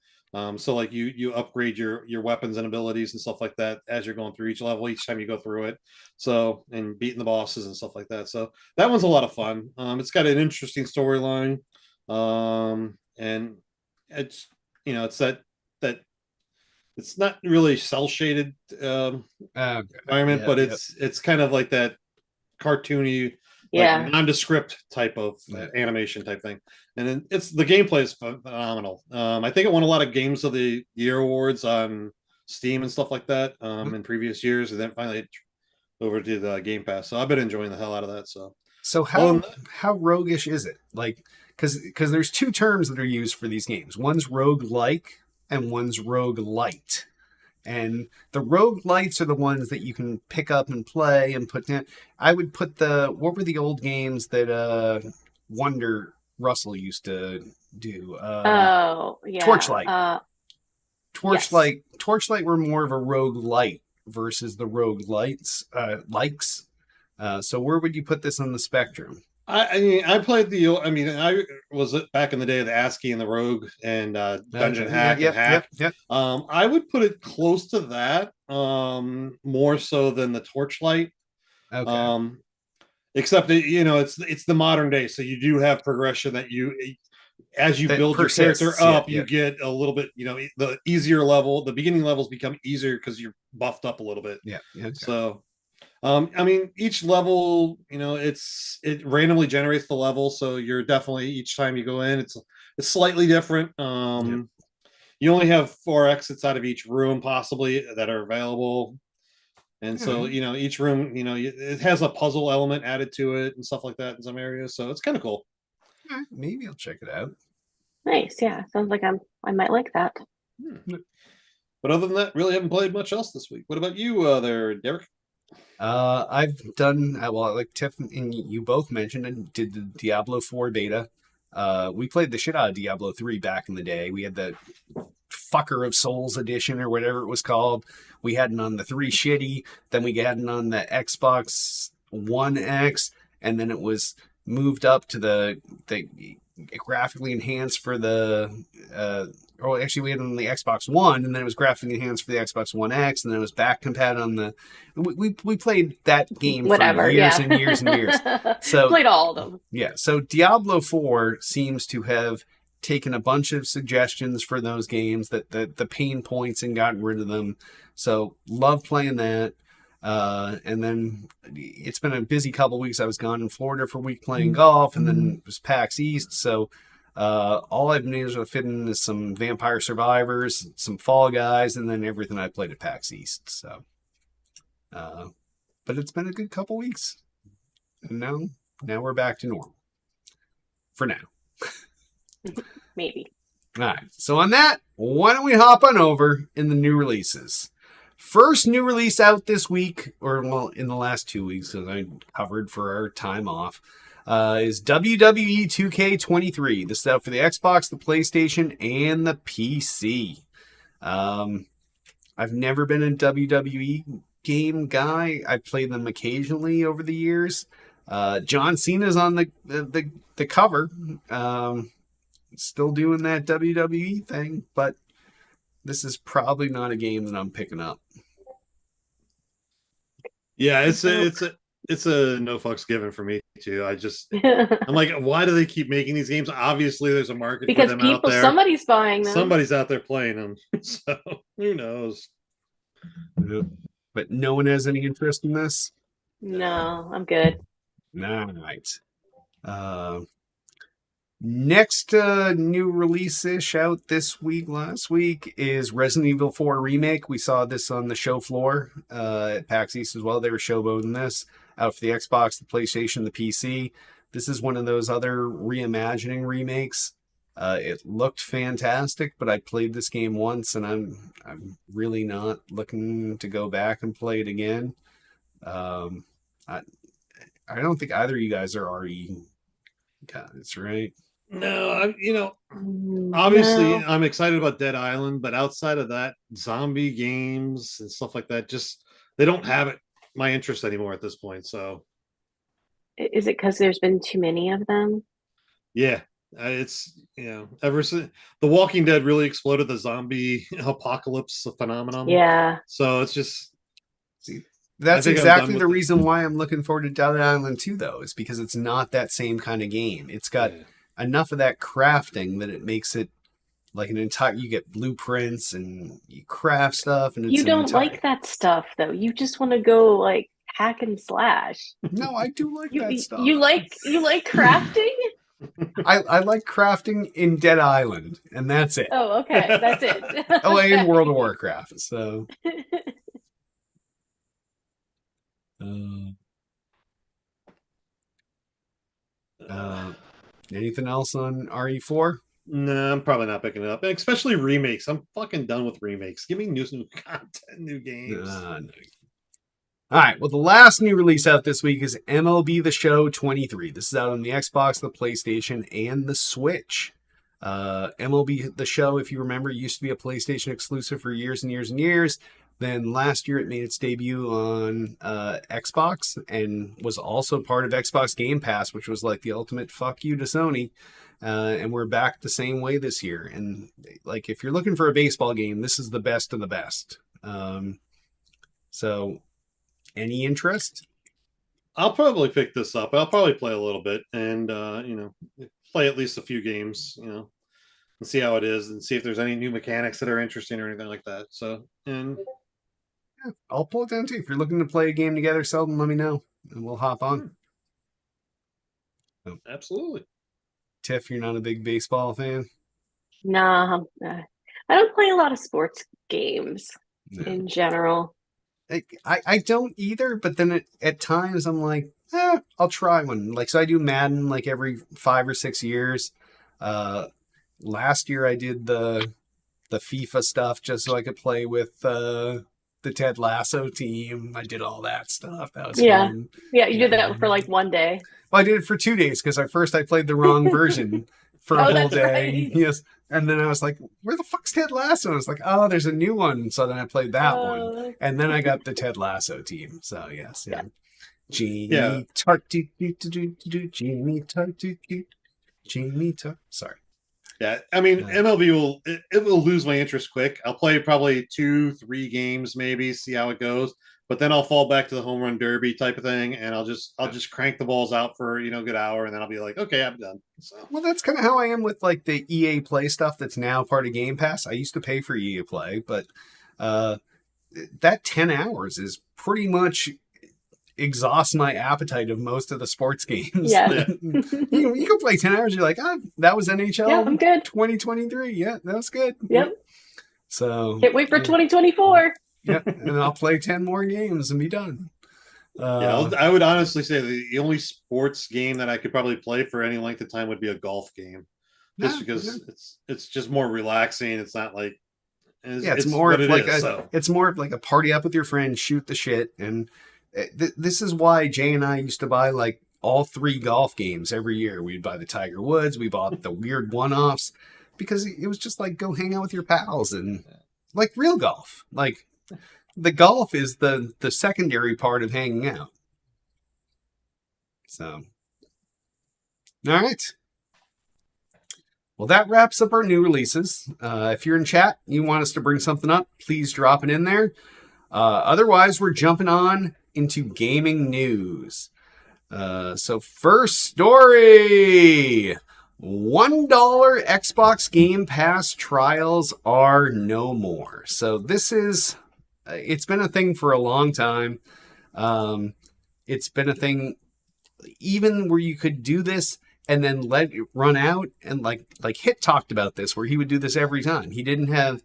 So like you upgrade your weapons and abilities and stuff like that as you're going through each level, each time you go through it. So, and beating the bosses and stuff like that. So that one's a lot of fun. It's got an interesting storyline. And it's it's that it's not really cell shaded environment, but it's kind of like that cartoony, like nondescript type of animation type thing. And then the gameplay is phenomenal. I think it won a lot of Games of the Year awards on Steam and stuff like that in previous years, and then finally over to the Game Pass. So I've been enjoying the hell out of that. So how roguish is it? Like, because there's two terms that are used for these games. One's roguelike and one's roguelite. And the roguelites are the ones that you can pick up and play and put down. I would put what were the old games that Wonder Russell used to do? Torchlight. Torchlight were more of a roguelite versus the roguelites likes. So where would you put this on the spectrum? I played I was back in the day of the ASCII and the Rogue and Dungeon Hack and Hack. I would put it close to that, more so than the Torchlight. Okay. Except that, it's the modern day, so you do have progression that as you build your character up, you get a little bit, the easier level, the beginning levels become easier because you're buffed up a little bit. Yeah. Okay. So each level, it randomly generates the level, so you're definitely, each time you go in, it's slightly different. You only have 4 exits out of each room possibly that are available. And so, each room, it has a puzzle element added to it and stuff like that in some areas. So it's kind of cool. Maybe I'll check it out. Nice. Yeah. Sounds like I might like that. But other than that, really haven't played much else this week. What about you there, Derek? I've done well, like Tiff and you both mentioned, and did the Diablo 4 beta. We played the shit out of Diablo 3 back in the day. We had the Fucker of Souls edition or whatever it was called. We had it on the 3 shitty, then we had it on the Xbox One X, and then it was moved up to the graphically enhanced for the actually we had it on the Xbox One, and then it was graphically enhanced for the Xbox One X, and then it was back compat on the we played that game for years and years and years. So played all of them. Yeah. So Diablo 4 seems to have taken a bunch of suggestions for those games, that the pain points, and gotten rid of them. So love playing that. And then it's been a busy couple weeks. I was gone in Florida for a week playing golf, and then it was PAX East. So all I've been able to fit in is some Vampire Survivors, some Fall Guys, and then everything I played at PAX East. So, but it's been a good couple weeks, and now we're back to normal for now. Maybe. All right. So on that, why don't we hop on over in the new releases? First new release out this week, or well, in the last 2 weeks, as I covered for our time off, is WWE 2K23. This is out for the Xbox, the PlayStation, and the PC. I've never been a WWE game guy. I've played them occasionally over the years. John Cena's on the cover. Still doing that WWE thing, but this is probably not a game that I'm picking up. Yeah, it's a no fucks given for me too. I'm like, why do they keep making these games? Obviously, there's a market because for them out there. Somebody's buying them. Somebody's out there playing them. So who knows? But no one has any interest in this? No, I'm good. All right. Next new release-ish out last week is Resident Evil 4 Remake. We saw this on the show floor at PAX East as well. They were showboating this out for the Xbox, the PlayStation, the PC. This is one of those other reimagining remakes. It looked fantastic, but I played this game once, and I'm really not looking to go back and play it again. I don't think either of you guys are RE guys, right? No, obviously no. I'm excited about Dead Island, but outside of that, zombie games and stuff like that, just they don't have my interest anymore at this point. So, is it because there's been too many of them? Yeah, it's ever since The Walking Dead really exploded the zombie apocalypse phenomenon. Yeah. So it's just that's exactly the reason why I'm looking forward to Dead Island 2, though, is because it's not that same kind of game. It's got enough of that crafting that it makes it like an entire. You get blueprints and you craft stuff, and it's you don't like that stuff, though. You just want to go like hack and slash. No, I do like that stuff. You like crafting? I like crafting in Dead Island, and that's it. Oh, okay, that's it. Oh, in World of Warcraft. So. Anything else on RE4? No, I'm probably not picking it up. Especially remakes. I'm fucking done with remakes. Give me new content, new games. No. All right. Well, the last new release out this week is MLB The Show 23. This is out on the Xbox, the PlayStation, and the Switch. MLB The Show, if you remember, used to be a PlayStation exclusive for years and years and years. Then last year it made its debut on Xbox and was also part of Xbox Game Pass, which was like the ultimate fuck you to Sony. And we're back the same way this year. And like, if you're looking for a baseball game, this is the best of the best. So any interest? I'll probably pick this up. I'll probably play a little bit and, play at least a few games, and see how it is and see if there's any new mechanics that are interesting or anything like that. So, I'll pull it down too. If you're looking to play a game together, Seldon, let me know and we'll hop on. So. Absolutely. Tiff, you're not a big baseball fan? Nah, I don't play a lot of sports games in general. I don't either, but then at times I'm like, I'll try one. Like, so I do Madden like every 5 or 6 years. Last year I did the the FIFA stuff just so I could play with the Ted Lasso team. I did all that stuff. That was fun. Yeah, you did that for like one day. Well, I did it for 2 days because at first I played the wrong version for a whole day. Right. Yes. And then I was like, where the fuck's Ted Lasso? I was like, oh, there's a new one. So then I played that one. And then I got the Ted Lasso team. So, yes. Yeah. Jamie Tart. Jamie Tart. Jamie Tart. Sorry. Yeah. I mean, MLB will lose my interest quick. I'll play probably 2-3 games, maybe, see how it goes. But then I'll fall back to the home run derby type of thing, and I'll just crank the balls out for a good hour, and then I'll be like, okay, I'm done. So. Well, that's kind of how I am with like the EA Play stuff that's now part of Game Pass. I used to pay for EA Play, but that 10 hours is pretty much exhausts my appetite of most of the sports games. Yeah. you can play 10 hours. You're like, that was NHL. Yeah, I'm good. 2023. Yeah, that was good. Yep. So can't wait for 2024. Yeah, and I'll play 10 more games and be done. I would honestly say the only sports game that I could probably play for any length of time would be a golf game, just because it's just more relaxing. It's not like it's more of like a party up with your friends, shoot the shit, and this is why Jay and I used to buy like all 3 golf games every year. We'd buy the Tiger Woods, we bought the weird one-offs, because it was just like go hang out with your pals and like real golf, like. The golf is the secondary part of hanging out. So, all right. Well, that wraps up our new releases. If you're in chat, you want us to bring something up, please drop it in there. Otherwise, we're jumping on into gaming news. So first story. $1 Xbox Game Pass trials are no more. So this is... it's been a thing for a long time. It's been a thing even where you could do this and then let it run out. And like Hit talked about this, where he would do this every time. He didn't have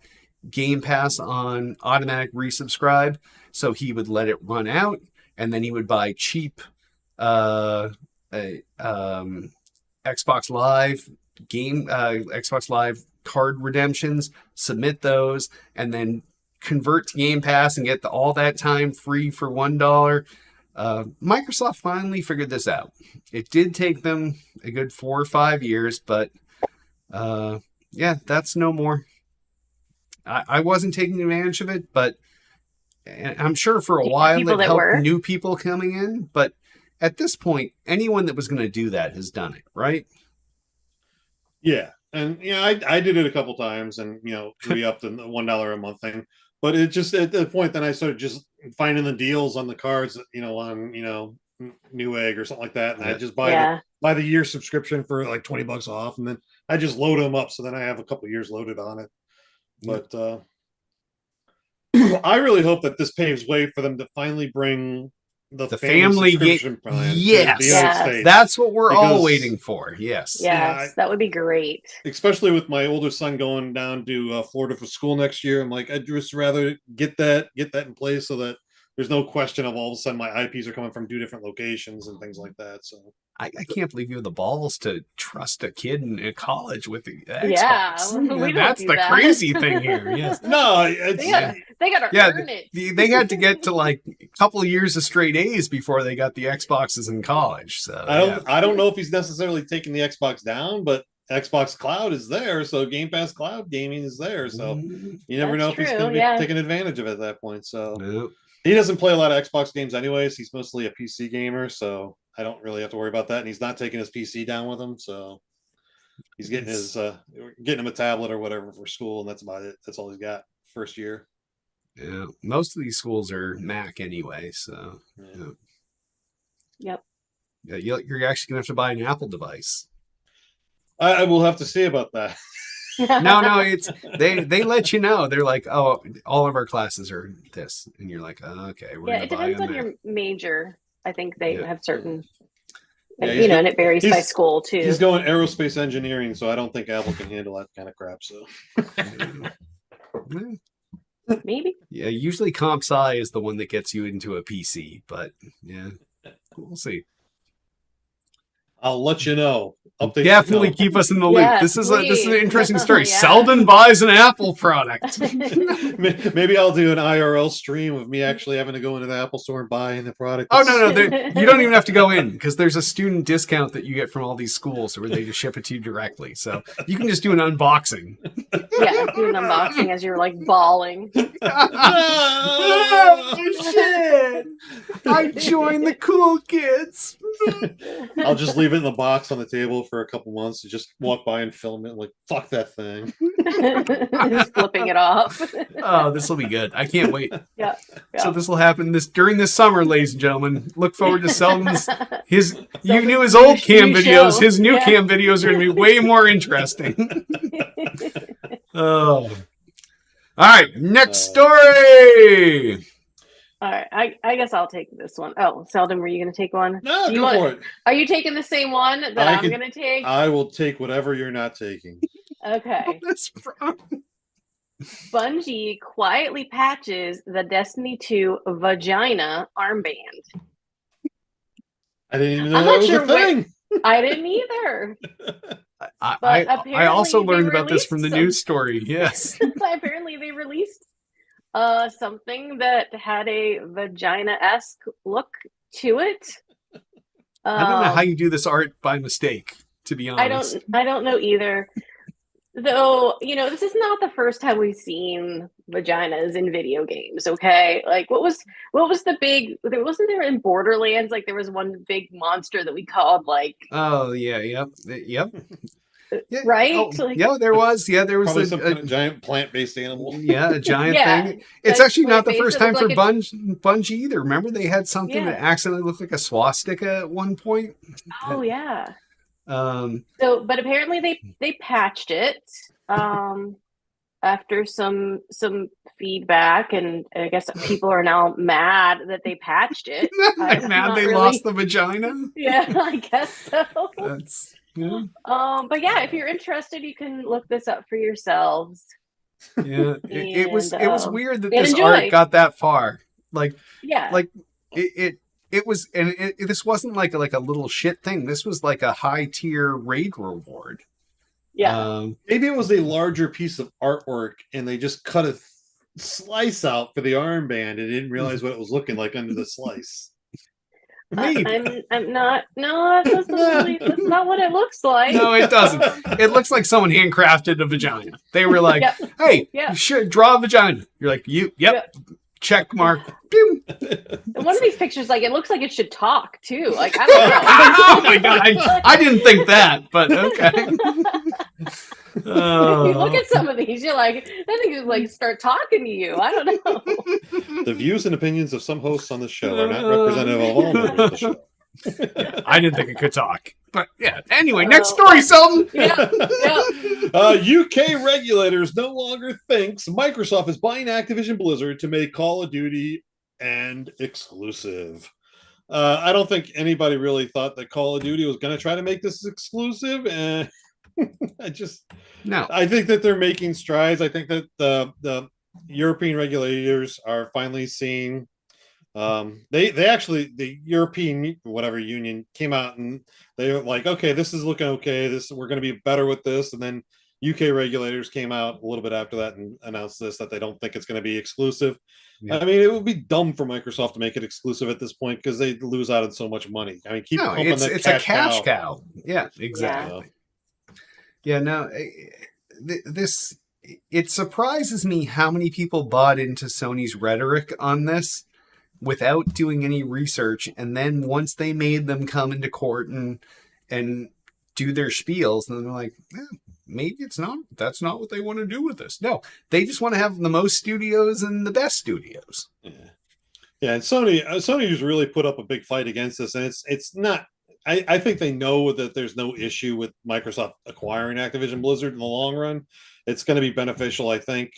Game Pass on automatic resubscribe, so he would let it run out, and then he would buy cheap Xbox Live card redemptions, submit those, and then convert to Game Pass and get all that time free for $1. Microsoft finally figured this out. It did take them a good 4 or 5 years, but that's no more. I wasn't taking advantage of it, but I'm sure for a while it helped new people coming in. But at this point, anyone that was going to do that has done it, right? Yeah. And I did it a couple times, and re-upped the $1 a month thing. But it just at the point then I started just finding the deals on the cards, on Newegg or something like that, and I just buy the year subscription for like $20 off, and then I just load them up, so then I have a couple years loaded on it. But I really hope that this paves way for them to finally bring the family subscription plan. Yes, that's what we're all waiting for. Yes, that would be great. Especially with my older son going down to Florida for school next year, I'm like, I'd just rather get that in place so that there's no question of all of a sudden my IPs are coming from 2 different locations and things like that. So I can't believe you have the balls to trust a kid in college with the Xbox. That's the crazy thing here. Yes, no, they gotta earn it. They had to get to like a couple of years of straight A's before they got the Xboxes in college. So I don't know if he's necessarily taking the Xbox down, but Xbox Cloud is there, so Game Pass Cloud gaming is there. So you never know if he's going to be taking advantage of it at that point. So he doesn't play a lot of Xbox games anyways. He's mostly a PC gamer, so I don't really have to worry about that. And he's not taking his PC down with him, so he's getting getting him a tablet or whatever for school, and that's about it. That's all he's got first year. Yeah, most of these schools are Mac anyway, so Yep. Yeah, you're actually gonna have to buy an Apple device. I will have to see about that. No, it's they let you know. They're like, oh, all of our classes are this, and you're like, oh, okay, we're gonna it buy depends on there. your major. I think they have certain, and it varies by school too. He's going aerospace engineering, so I don't think Apple can handle that kind of crap. So maybe. Yeah, usually Comp Sci is the one that gets you into a PC, but yeah, we'll see. I'll let you know. updates. Definitely keep us in the loop. Yes, this is an interesting story. Yeah. Selden buys an Apple product. Maybe I'll do an IRL stream of me actually having to go into the Apple store and buying the product. Oh, no. You don't even have to go in because there's a student discount that you get from all these schools where they just ship it to you directly. So you can just do an unboxing. Yeah, do an unboxing as you're like bawling. Oh, shit. I joined the cool kids. I'll just leave it in the box on the table for a couple months to just walk by and film it. Like, fuck that thing. Just flipping it off. Oh, this will be good. I can't wait. Yeah. So this will happen during this summer, ladies and gentlemen. Look forward to Selden's you knew his old cam videos. Show. His new cam videos are going to be way more interesting. Oh. All right, next story. All right, I guess I'll take this one. Oh, Selden, were you going to take one? No, go for it. Are you taking the same one that I'm going to take? I will take whatever you're not taking. Okay. That's from... Bungie quietly patches the Destiny 2 vagina armband. I didn't even know that was a thing. I didn't either. I also learned about this from the news story. Yes. Apparently they released something that had a vagina-esque look to it. I don't know how you do this art by mistake, to be honest. I don't know either. Though, this is not the first time we've seen vaginas in video games, okay? Like, what was the big... Wasn't there in Borderlands, like, there was one big monster that we called, like... Oh, yeah, yep. Yeah, right? Oh, like, yeah, there was. Yeah, there was probably some kind of giant plant-based animal. Yeah, a giant thing. It's actually not the first time for Bungie either. Remember, they had something that accidentally looked like a swastika at one point. Oh yeah. But apparently they patched it after some feedback, and I guess people are now mad that they patched it. Mad they lost the vagina. Yeah, I guess so. That's yeah. But yeah, if you're interested, you can look this up for yourselves. Yeah, it was weird that this art got that far. Like, yeah, like it was, and this wasn't like a little shit thing. This was like a high tier raid reward. Yeah, maybe it was a larger piece of artwork, and they just cut a slice out for the armband and didn't realize what it was looking like under the slice. I'm not. No, that's not what it looks like. No, it doesn't. It looks like someone handcrafted a vagina. They were like, "Hey, you should draw a vagina." You're like, "Yep. Check mark." One of these pictures, like, it looks like it should talk too. Like, I don't know. Oh my god, I didn't think that, but okay. You look at some of these, you're like, that thing could like start talking to you. I don't know. The views and opinions of some hosts on the show are not representative of all members of the show. I didn't think it could talk. But yeah, anyway, next story, Selden. UK regulators no longer thinks Microsoft is buying Activision Blizzard to make Call of Duty and exclusive. I don't think anybody really thought that Call of Duty was going to try to make this exclusive. And I think that they're making strides. I think that the European regulators are finally seeing they actually, the European union came out and they were like, okay, this is looking okay, we're going to be better with this. And then UK regulators came out a little bit after that and announced that they don't think it's going to be exclusive. I mean, it would be dumb for Microsoft to make it exclusive at this point because they lose out on so much money. I mean, it's a cash cow. Yeah, exactly. It surprises me how many people bought into Sony's rhetoric on this without doing any research, and then once they made them come into court and do their spiels, and they're like, maybe that's not what they want to do with this. No, they just want to have the most studios and the best studios. Yeah, and Sony just really put up a big fight against this, and it's not. I think they know that there's no issue with Microsoft acquiring Activision Blizzard in the long run. It's going to be beneficial, I think.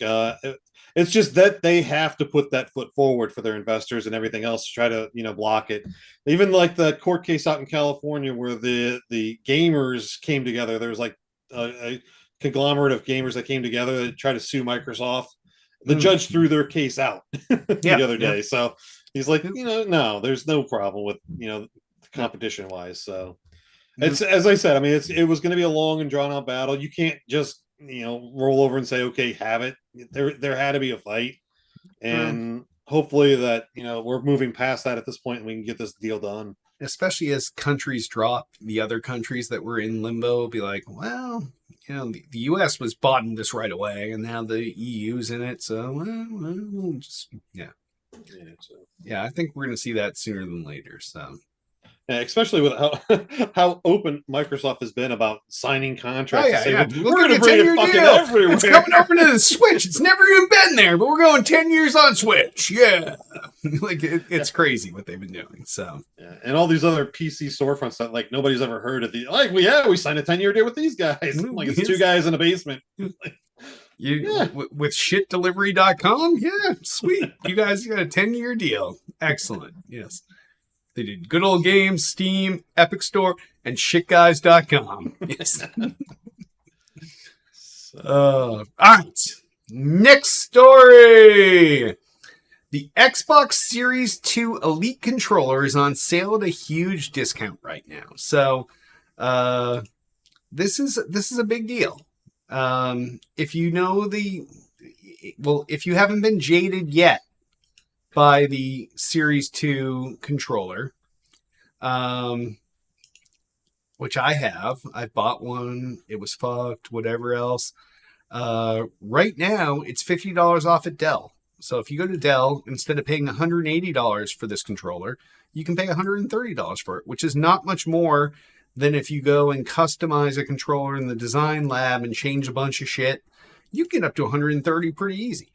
It's just that they have to put that foot forward for their investors and everything else to try to, block it. Even like the court case out in California where the gamers came together. There was like a conglomerate of gamers that came together to try to sue Microsoft. The judge threw their case out the other day. So he's like, no, there's no problem with, competition wise. So It's as I said. I mean, it was going to be a long and drawn out battle. You can't just roll over and say, okay, have it. There had to be a fight, and hopefully that we're moving past that at this point and we can get this deal done. Especially as countries drop, the other countries that were in limbo will be like, well, the U.S. was bought in this right away, and now the EU's in it, so we'll just I think we're going to see that sooner than later. So. Yeah, especially with how open Microsoft has been about signing contracts. We're going to bring it fucking everywhere. It's coming over to the Switch. It's never even been there, but we're going 10 years on Switch. Yeah. It's crazy what they've been doing. So and all these other PC storefronts that nobody's ever heard of. We signed a 10-year deal with these guys. It's two guys in a basement. With shitdelivery.com? Yeah, sweet. You guys got a 10-year deal. Excellent. Yes. They did Good Old Games, Steam, Epic Store, and shitguys.com. Yes. All right. Next story. The Xbox Series 2 Elite controller is on sale at a huge discount right now. So, this is a big deal. If you haven't been jaded yet by the Series 2 controller, which I have. I bought one. It was fucked, whatever else. Right now, it's $50 off at Dell. So if you go to Dell, instead of paying $180 for this controller, you can pay $130 for it, which is not much more than if you go and customize a controller in the design lab and change a bunch of shit. You get up to $130 pretty easy.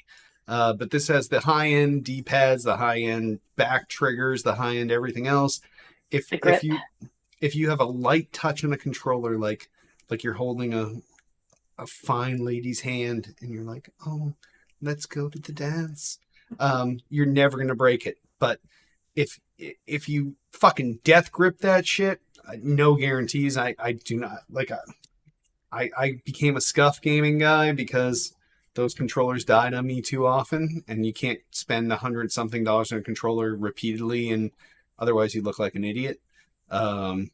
But this has the high-end D-pads, the high-end back triggers, the high-end everything else. If you have a light touch on a controller, like you're holding a fine lady's hand, and you're like, oh, let's go to the dance, you're never gonna break it. But if you fucking death grip that shit, no guarantees. I do not like. I became a scuff gaming guy because those controllers died on me too often, and you can't spend $100-something on a controller repeatedly, and otherwise you look like an idiot. But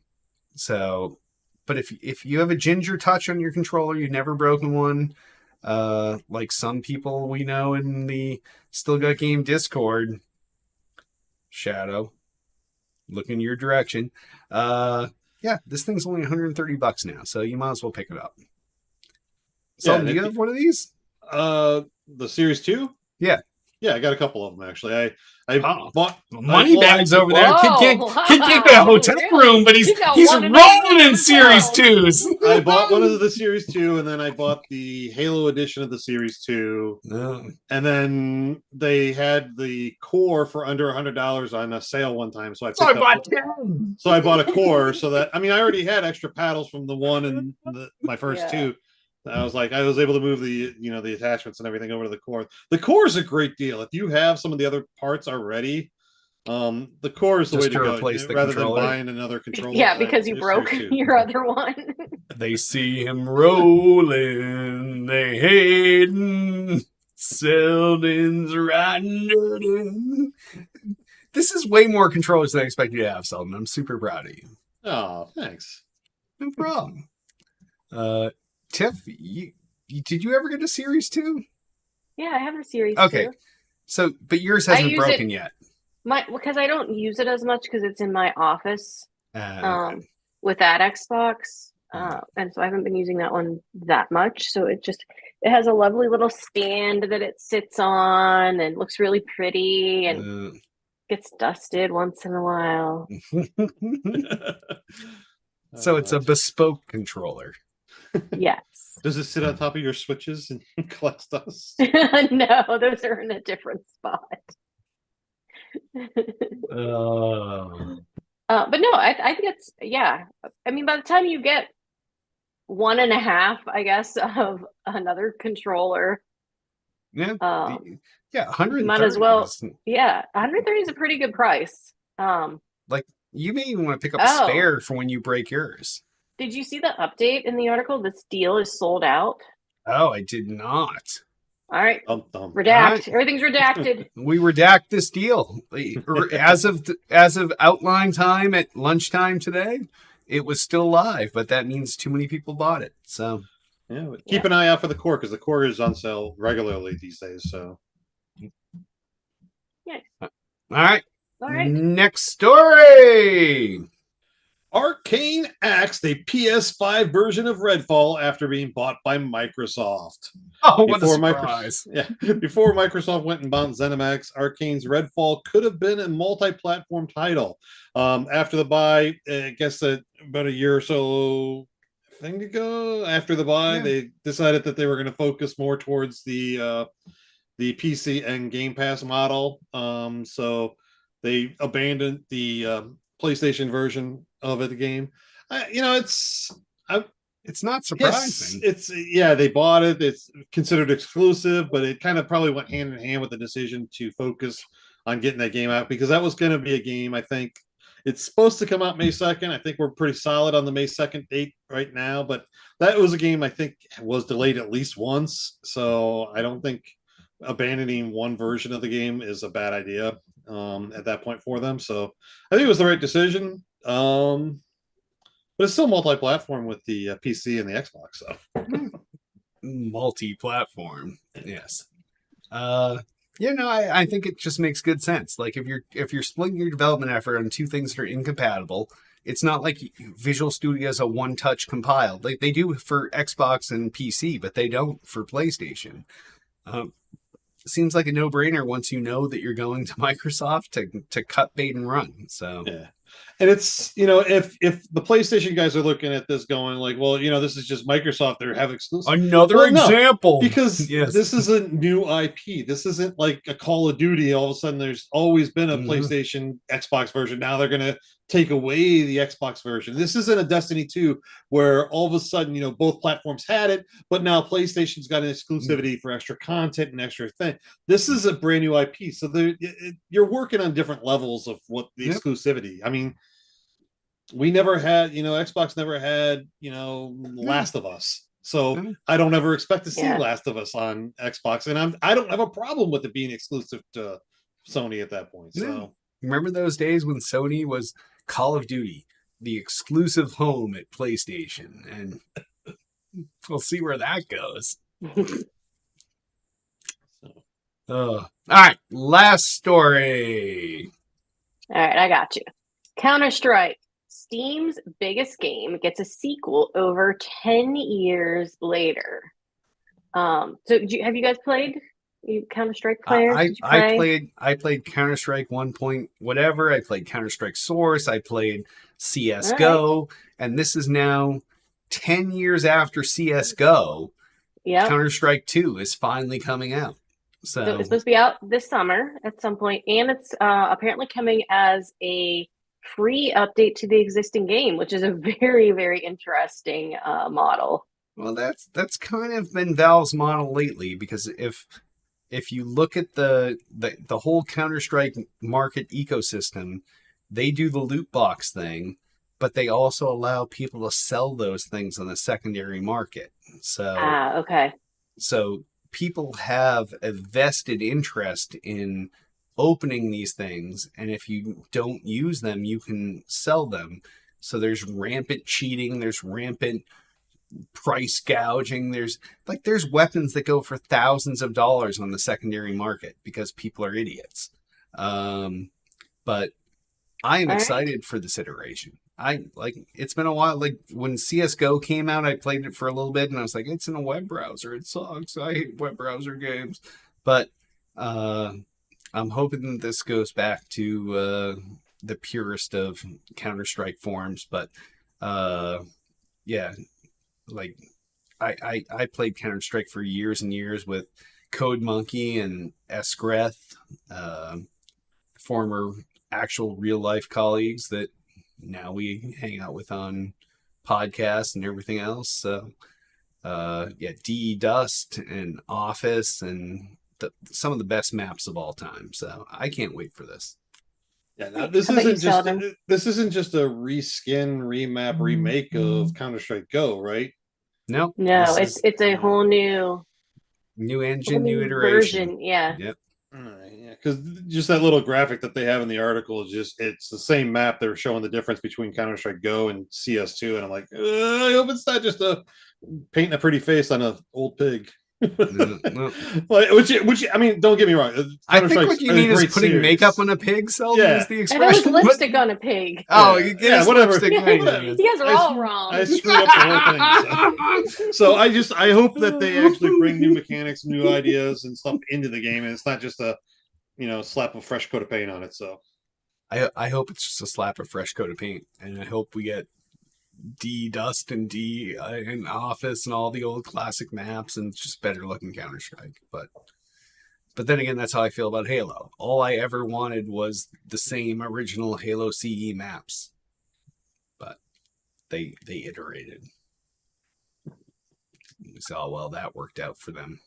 if you have a ginger touch on your controller, you've never broken one, like some people we know in the Still Got Game Discord, Shadow, look in your direction. This thing's only $130 now, so you might as well pick it up. So, do you have one of these? The Series 2? Yeah. Yeah, I got a couple of them actually. I bought money bags over there. Kid can't get a hotel room, but he's rolling in Series 2s. I bought one of the Series 2, and then I bought the Halo edition of the Series 2. And then they had the core for under $100 on a sale one time. So I bought a core so that I already had extra paddles from the one and my first two. I was able to move the the attachments and everything over to the core. The core is a great deal. If you have some of the other parts already, the core is the way to go rather than buying another controller. Yeah, because you broke your other one. They see him rolling, they hating, Selden's riding dirty. This is way more controllers than I expected you to have, Selden. I'm super proud of you. Oh, thanks. No problem. Tiff, did you ever get a Series 2? Yeah, I have a Series 2. Okay, so but yours hasn't broken yet. Because I don't use it as much because it's in my office with that Xbox, and so I haven't been using that one that much. So it has a lovely little stand that it sits on and looks really pretty and gets dusted once in a while. So it's a bespoke controller. Yes. Does it sit on top of your switches and collects dust? No, those are in a different spot. But no, I think it's by the time you get 1.5, I guess, of another controller. Yeah. 130. Might as well. Yeah, 130 is a pretty good price. You may even want to pick up a spare for when you break yours. Did you see the update in the article? This deal is sold out. Oh, I did not. All right. Redact. Everything's redacted. We redact this deal. As of outline time at lunchtime today, it was still live, but that means too many people bought it. So yeah, keep an eye out for the core because the core is on sale regularly these days. So yeah. All right. All right. Next story. Arcane axed a PS5 version of Redfall after being bought by Microsoft. Oh, what a surprise. Before Microsoft went and bought ZeniMax, Arcane's Redfall could have been a multi-platform title. After the buy, I guess about a year or so thing ago, after the buy, they decided that they were going to focus more towards the PC and Game Pass model. So they abandoned the PlayStation version of the game. It's not surprising. It's they bought it. It's considered exclusive, but it kind of probably went hand in hand with the decision to focus on getting that game out because that was going to be a game. I think it's supposed to come out May 2nd. I think we're pretty solid on the May 2nd date right now, but that was a game I think was delayed at least once. So I don't think abandoning one version of the game is a bad idea at that point for them. So I think it was the right decision. But it's still multi-platform with the PC and the Xbox. So multi-platform, yes. I think it just makes good sense. Like if you're splitting your development effort on two things that are incompatible, it's not like Visual Studio is a one-touch compiled. Like they do for Xbox and PC, but they don't for PlayStation. Seems like a no-brainer once you know that you're going to Microsoft to cut bait and run. So yeah. And it's, if the PlayStation guys are looking at this going like, well, this is just Microsoft, they have exclusive. Another example. No, because this isn't new IP. This isn't like a Call of Duty. All of a sudden, there's always been a PlayStation Xbox version. Now they're going to take away the Xbox version. This isn't a Destiny 2 where all of a sudden, both platforms had it, but now PlayStation's got an exclusivity for extra content and extra thing. This is a brand new IP. So you're working on different levels of what the exclusivity. I mean, we never had, Xbox never had, Last of Us. So I don't ever expect to see Last of Us on Xbox. And I don't have a problem with it being exclusive to Sony at that point. So remember those days when Sony was Call of Duty, the exclusive home at PlayStation, and we'll see where that goes. All right, last story. All right, I got you. Counter-Strike, Steam's biggest game, gets a sequel over 10 years later. So have you guys played? You Counter-Strike players? I played Counter-Strike 1 point whatever. I played Counter-Strike Source. I played CSGO. Right. And this is now 10 years after CSGO. Yeah. Counter-Strike 2 is finally coming out. So it's supposed to be out this summer at some point, and it's apparently coming as a free update to the existing game, which is a very, very interesting model. Well, that's kind of been Valve's model lately, because if you look at the whole Counter-Strike market ecosystem, they do the loot box thing, but they also allow people to sell those things on the secondary market. So okay. So people have a vested interest in opening these things, and if you don't use them, you can sell them. So there's rampant cheating, there's rampant price gouging, there's weapons that go for thousands of dollars on the secondary market because people are idiots. But I am excited for this iteration. It's been a while. Like when CSGO came out, I played it for a little bit and I was like, it's in a web browser, it sucks, I hate web browser games. But I'm hoping that this goes back to the purest of Counter-Strike forms. But I played Counter-Strike for years and years with Code Monkey and Esgreth, former actual real life colleagues that now we hang out with on podcasts and everything else. So DE Dust and Office and some of the best maps of all time. So I can't wait for this. Yeah, now this isn't just a reskin, remap, remake of Counter-Strike Go, right? No, it's a whole new engine, new iteration. version. Yeah. Yep. All right. Yeah, because just that little graphic that they have in the article is it's the same map. They're showing the difference between Counter-Strike Go and CS2, and I'm like, I hope it's not just painting a pretty face on an old pig. No. Which I mean, don't get me wrong. I think what you mean is putting makeup on a pig. Is the expression. And it was lipstick on a pig. Oh, whatever. You guys are all wrong. I screwed up the whole thing. So I hope that they actually bring new mechanics, new ideas, and stuff into the game, and it's not just a slap a fresh coat of paint on it. So I hope it's just a slap of fresh coat of paint, and I hope we get Dust and and Office and all the old classic maps and just better looking Counter-Strike. But then again, that's how I feel about Halo. All I ever wanted was the same original Halo CE maps, but they iterated. We saw how well that worked out for them.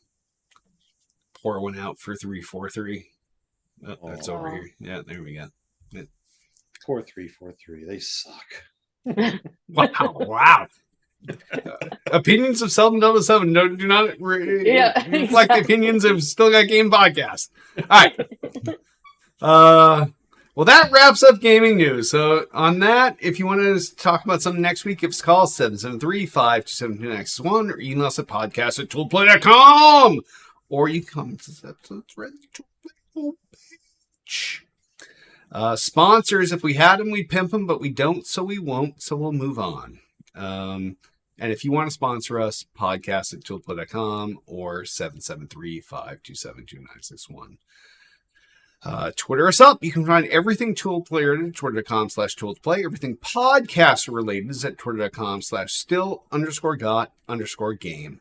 Pour one out for 343. Oh, that's over here. Yeah, there we go. 4343. They suck. Wow. Opinions of Seldom 007 do not reflect the opinions of Still Got Game podcast. All right. Well, that wraps up gaming news. So on that, if you want to talk about something next week, give us a call 773-527-291 or email us at podcast@toolplay.com. Or you come to this episode's ready to play page. Sponsors, if we had them, we'd pimp them, but we don't, so we won't, so we'll move on. And if you want to sponsor us, podcast@toolplay.com or 773-527-2961. Twitter us up. You can find everything Tool Player at twitter.com/toolplay. Everything podcast related is at twitter.com/still_got_game.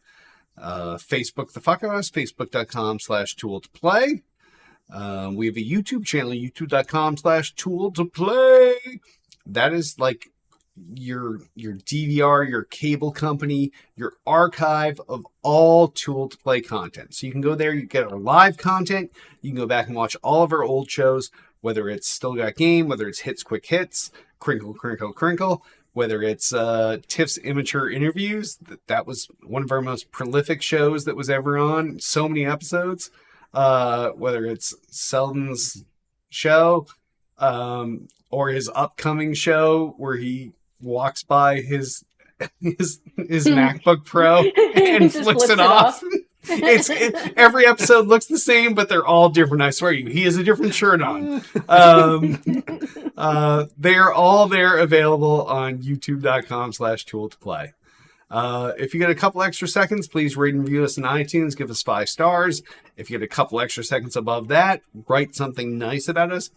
Facebook the fuck out of us, facebook.com/tool-to-play. We have a YouTube channel, youtube.com/tool-to-play. That is like your DVR, your cable company, your archive of all Tool to Play content. So you can go there, you get our live content, you can go back and watch all of our old shows, whether it's Still Got Game, whether it's Hits Quick Hits, Crinkle Crinkle Crinkle, whether it's Tiff's Immature Interviews. That was one of our most prolific shows that was ever on, so many episodes. Whether it's Selden's show, or his upcoming show where he walks by his MacBook Pro and flicks it off. Every episode looks the same, but they're all different. I swear you, he has a different shirt on. They are all there available on youtube.com/tool-to-play. If you get a couple extra seconds, please rate and review us on iTunes. Give us 5 stars. If you get a couple extra seconds above that, write something nice about us.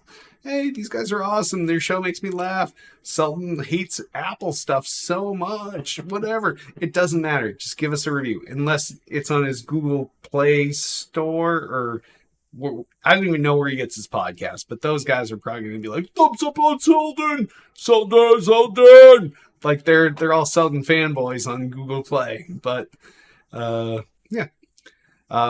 Hey, these guys are awesome. Their show makes me laugh. Selden hates Apple stuff so much. Whatever. It doesn't matter. Just give us a review. Unless it's on his Google Play Store or... I don't even know where he gets his podcast, but those guys are probably going to be like, thumbs up on Selden! Selden! Like they're all Selden fanboys on Google Play. But yeah.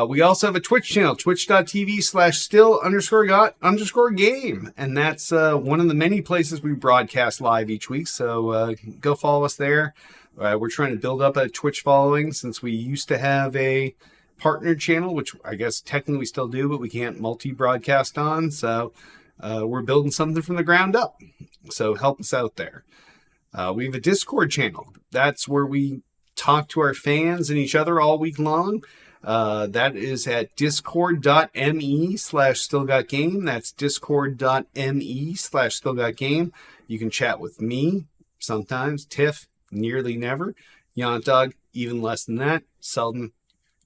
We also have a Twitch channel, twitch.tv/still_got_game. And that's one of the many places we broadcast live each week. So go follow us there. We're trying to build up a Twitch following since we used to have a partner channel, which I guess technically we still do, but we can't multi-broadcast on. So we're building something from the ground up. So help us out there. We have a Discord channel. That's where we talk to our fans and each other all week long. That is at discord.me/stillgotgame. That's discord.me/stillgotgame. You can chat with me sometimes, Tiff, nearly never, Yant Dog, even less than that, Selden,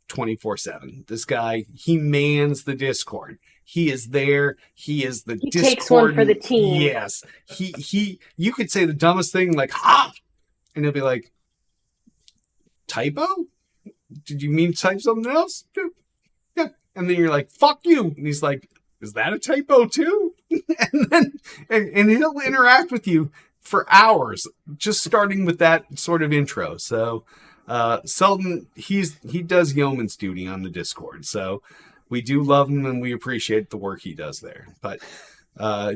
24/7. This guy, he mans the Discord. He is there. He is the Discord. He takes one for the team. Yes. You could say the dumbest thing like, ha! And he'll be like, typo? Did you mean to type something else? Yeah. And then you're like, fuck you. And he's like, is that a typo too? and he'll interact with you for hours, just starting with that sort of intro. So Selden, he does yeoman's duty on the Discord. So we do love him and we appreciate the work he does there. But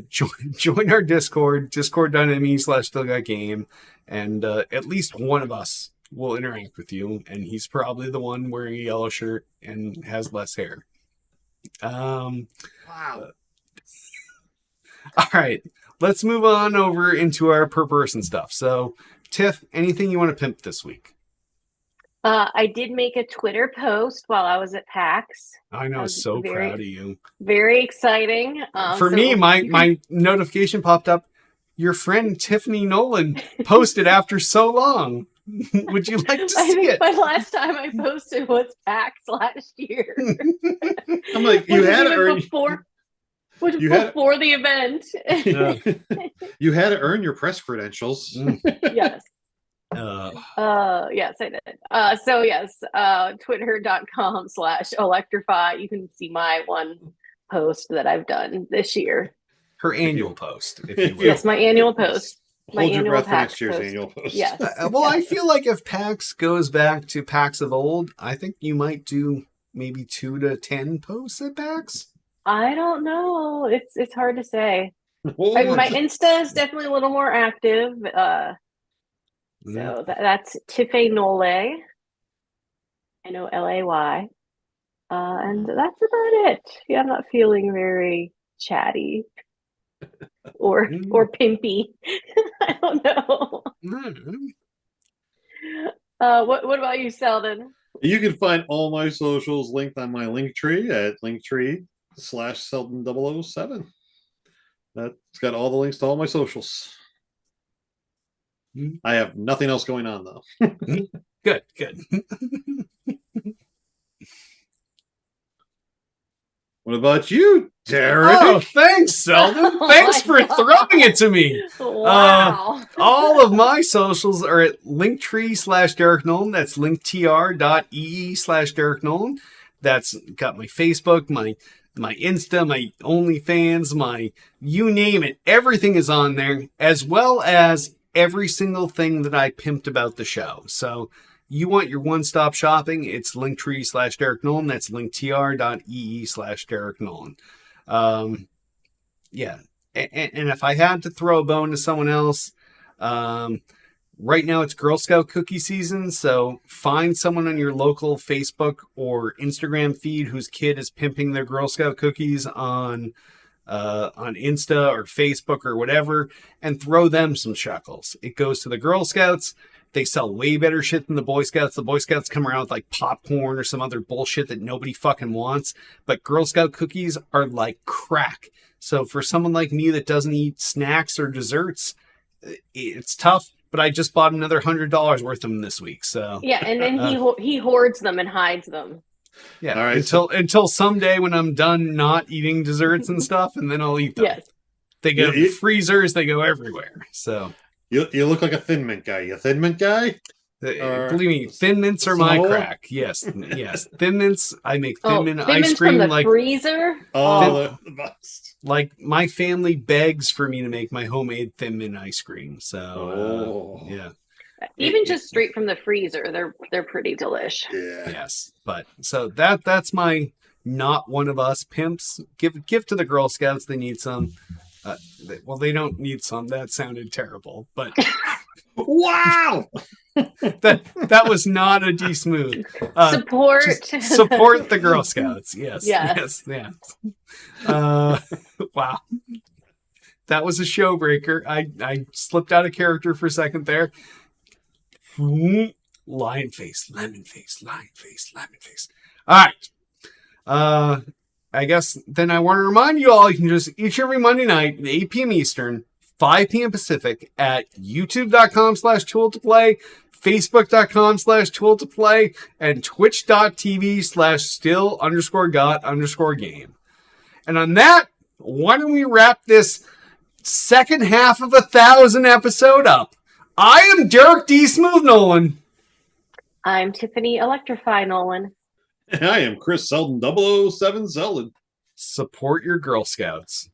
join our Discord, discord.me/stillgotgame, and at least one of us will interact with you, and he's probably the one wearing a yellow shirt and has less hair. Wow. All right, let's move on over into our per person stuff. So, Tiff, anything you want to pimp this week? I did make a Twitter post while I was at PAX. I know, so proud of you. Very exciting. For me, my notification popped up. Your friend Tiffany Nolan posted after so long. Would you like to see it? My last time I posted was PAX last year. I'm like, you had to earn before the event. You had to earn your press credentials. Yes. Yes, I did. So yes, twitter.com/electrify. You can see my one post that I've done this year. Her annual post, if you will. Yes, my annual post. Hold your breath for next year's annual post. Yes. Well, I feel like if PAX goes back to PAX of old, I think you might do maybe 2 to 10 posts at PAX. I don't know. It's hard to say. My Insta is definitely a little more active. So that's Tiffany Nole. I know Lay. And that's about it. Yeah, I'm not feeling very chatty or pimpy. I don't know. What about you, Selden? You can find all my socials linked on my Linktree at Linktree/Selden007. That's got all the links to all my socials. I have nothing else going on though. Good. What about you, Derek? Oh, thanks, Selden. Thanks for throwing it to me. Wow. All of my socials are at Linktree/Derek Nolan. That's linktr.ee/Derek Nolan. That's got my Facebook, my Insta, my OnlyFans, my you name it. Everything is on there, as well as every single thing that I pimped about the show. So you want your one-stop shopping, it's Linktree/Derek Nolan. That's linktr.ee/Derek Nolan. Yeah. And if I had to throw a bone to someone else, right now it's Girl Scout cookie season. So find someone on your local Facebook or Instagram feed whose kid is pimping their Girl Scout cookies on Insta or Facebook or whatever, and throw them some shekels. It goes to the Girl Scouts. They sell way better shit than the Boy Scouts. The Boy Scouts come around with like popcorn or some other bullshit that nobody fucking wants. But Girl Scout cookies are like crack. So for someone like me that doesn't eat snacks or desserts, it's tough. But I just bought another $100 worth of them this week. So yeah, and then he hoards them and hides them. Yeah, all right, until someday when I'm done not eating desserts and stuff, and then I'll eat them. Yes. They go in freezers, they go everywhere. So you look like a Thin Mint guy. You a Thin Mint guy? Believe me, Thin Mints are my crack. Yes. Thin Mints. I make Thin Mint ice cream from the freezer. The best. Like my family begs for me to make my homemade Thin Mint ice cream. So yeah. Even just straight from the freezer, they're pretty delish. Yeah. Yes, but so that's my not one of us pimps. Give to the Girl Scouts. They need some. Well, they don't need some. That sounded terrible, but wow, that was not a D smooth. Support the Girl Scouts. Yes. Wow, that was a show breaker. I slipped out of character for a second there. Lion face, lemon face. All right. I guess then I want to remind you all, you can just each every Monday night at 8 p.m. Eastern, 5 p.m. Pacific at youtube.com/tool2play, facebook.com/tool2play, and twitch.tv/still_got_game. And on that, why don't we wrap this second half of 1,000 episode up? I am Derek D. Smooth Nolan. I'm Tiffany Electrify Nolan. And I am Chris Selden 007 Selden. Support your Girl Scouts.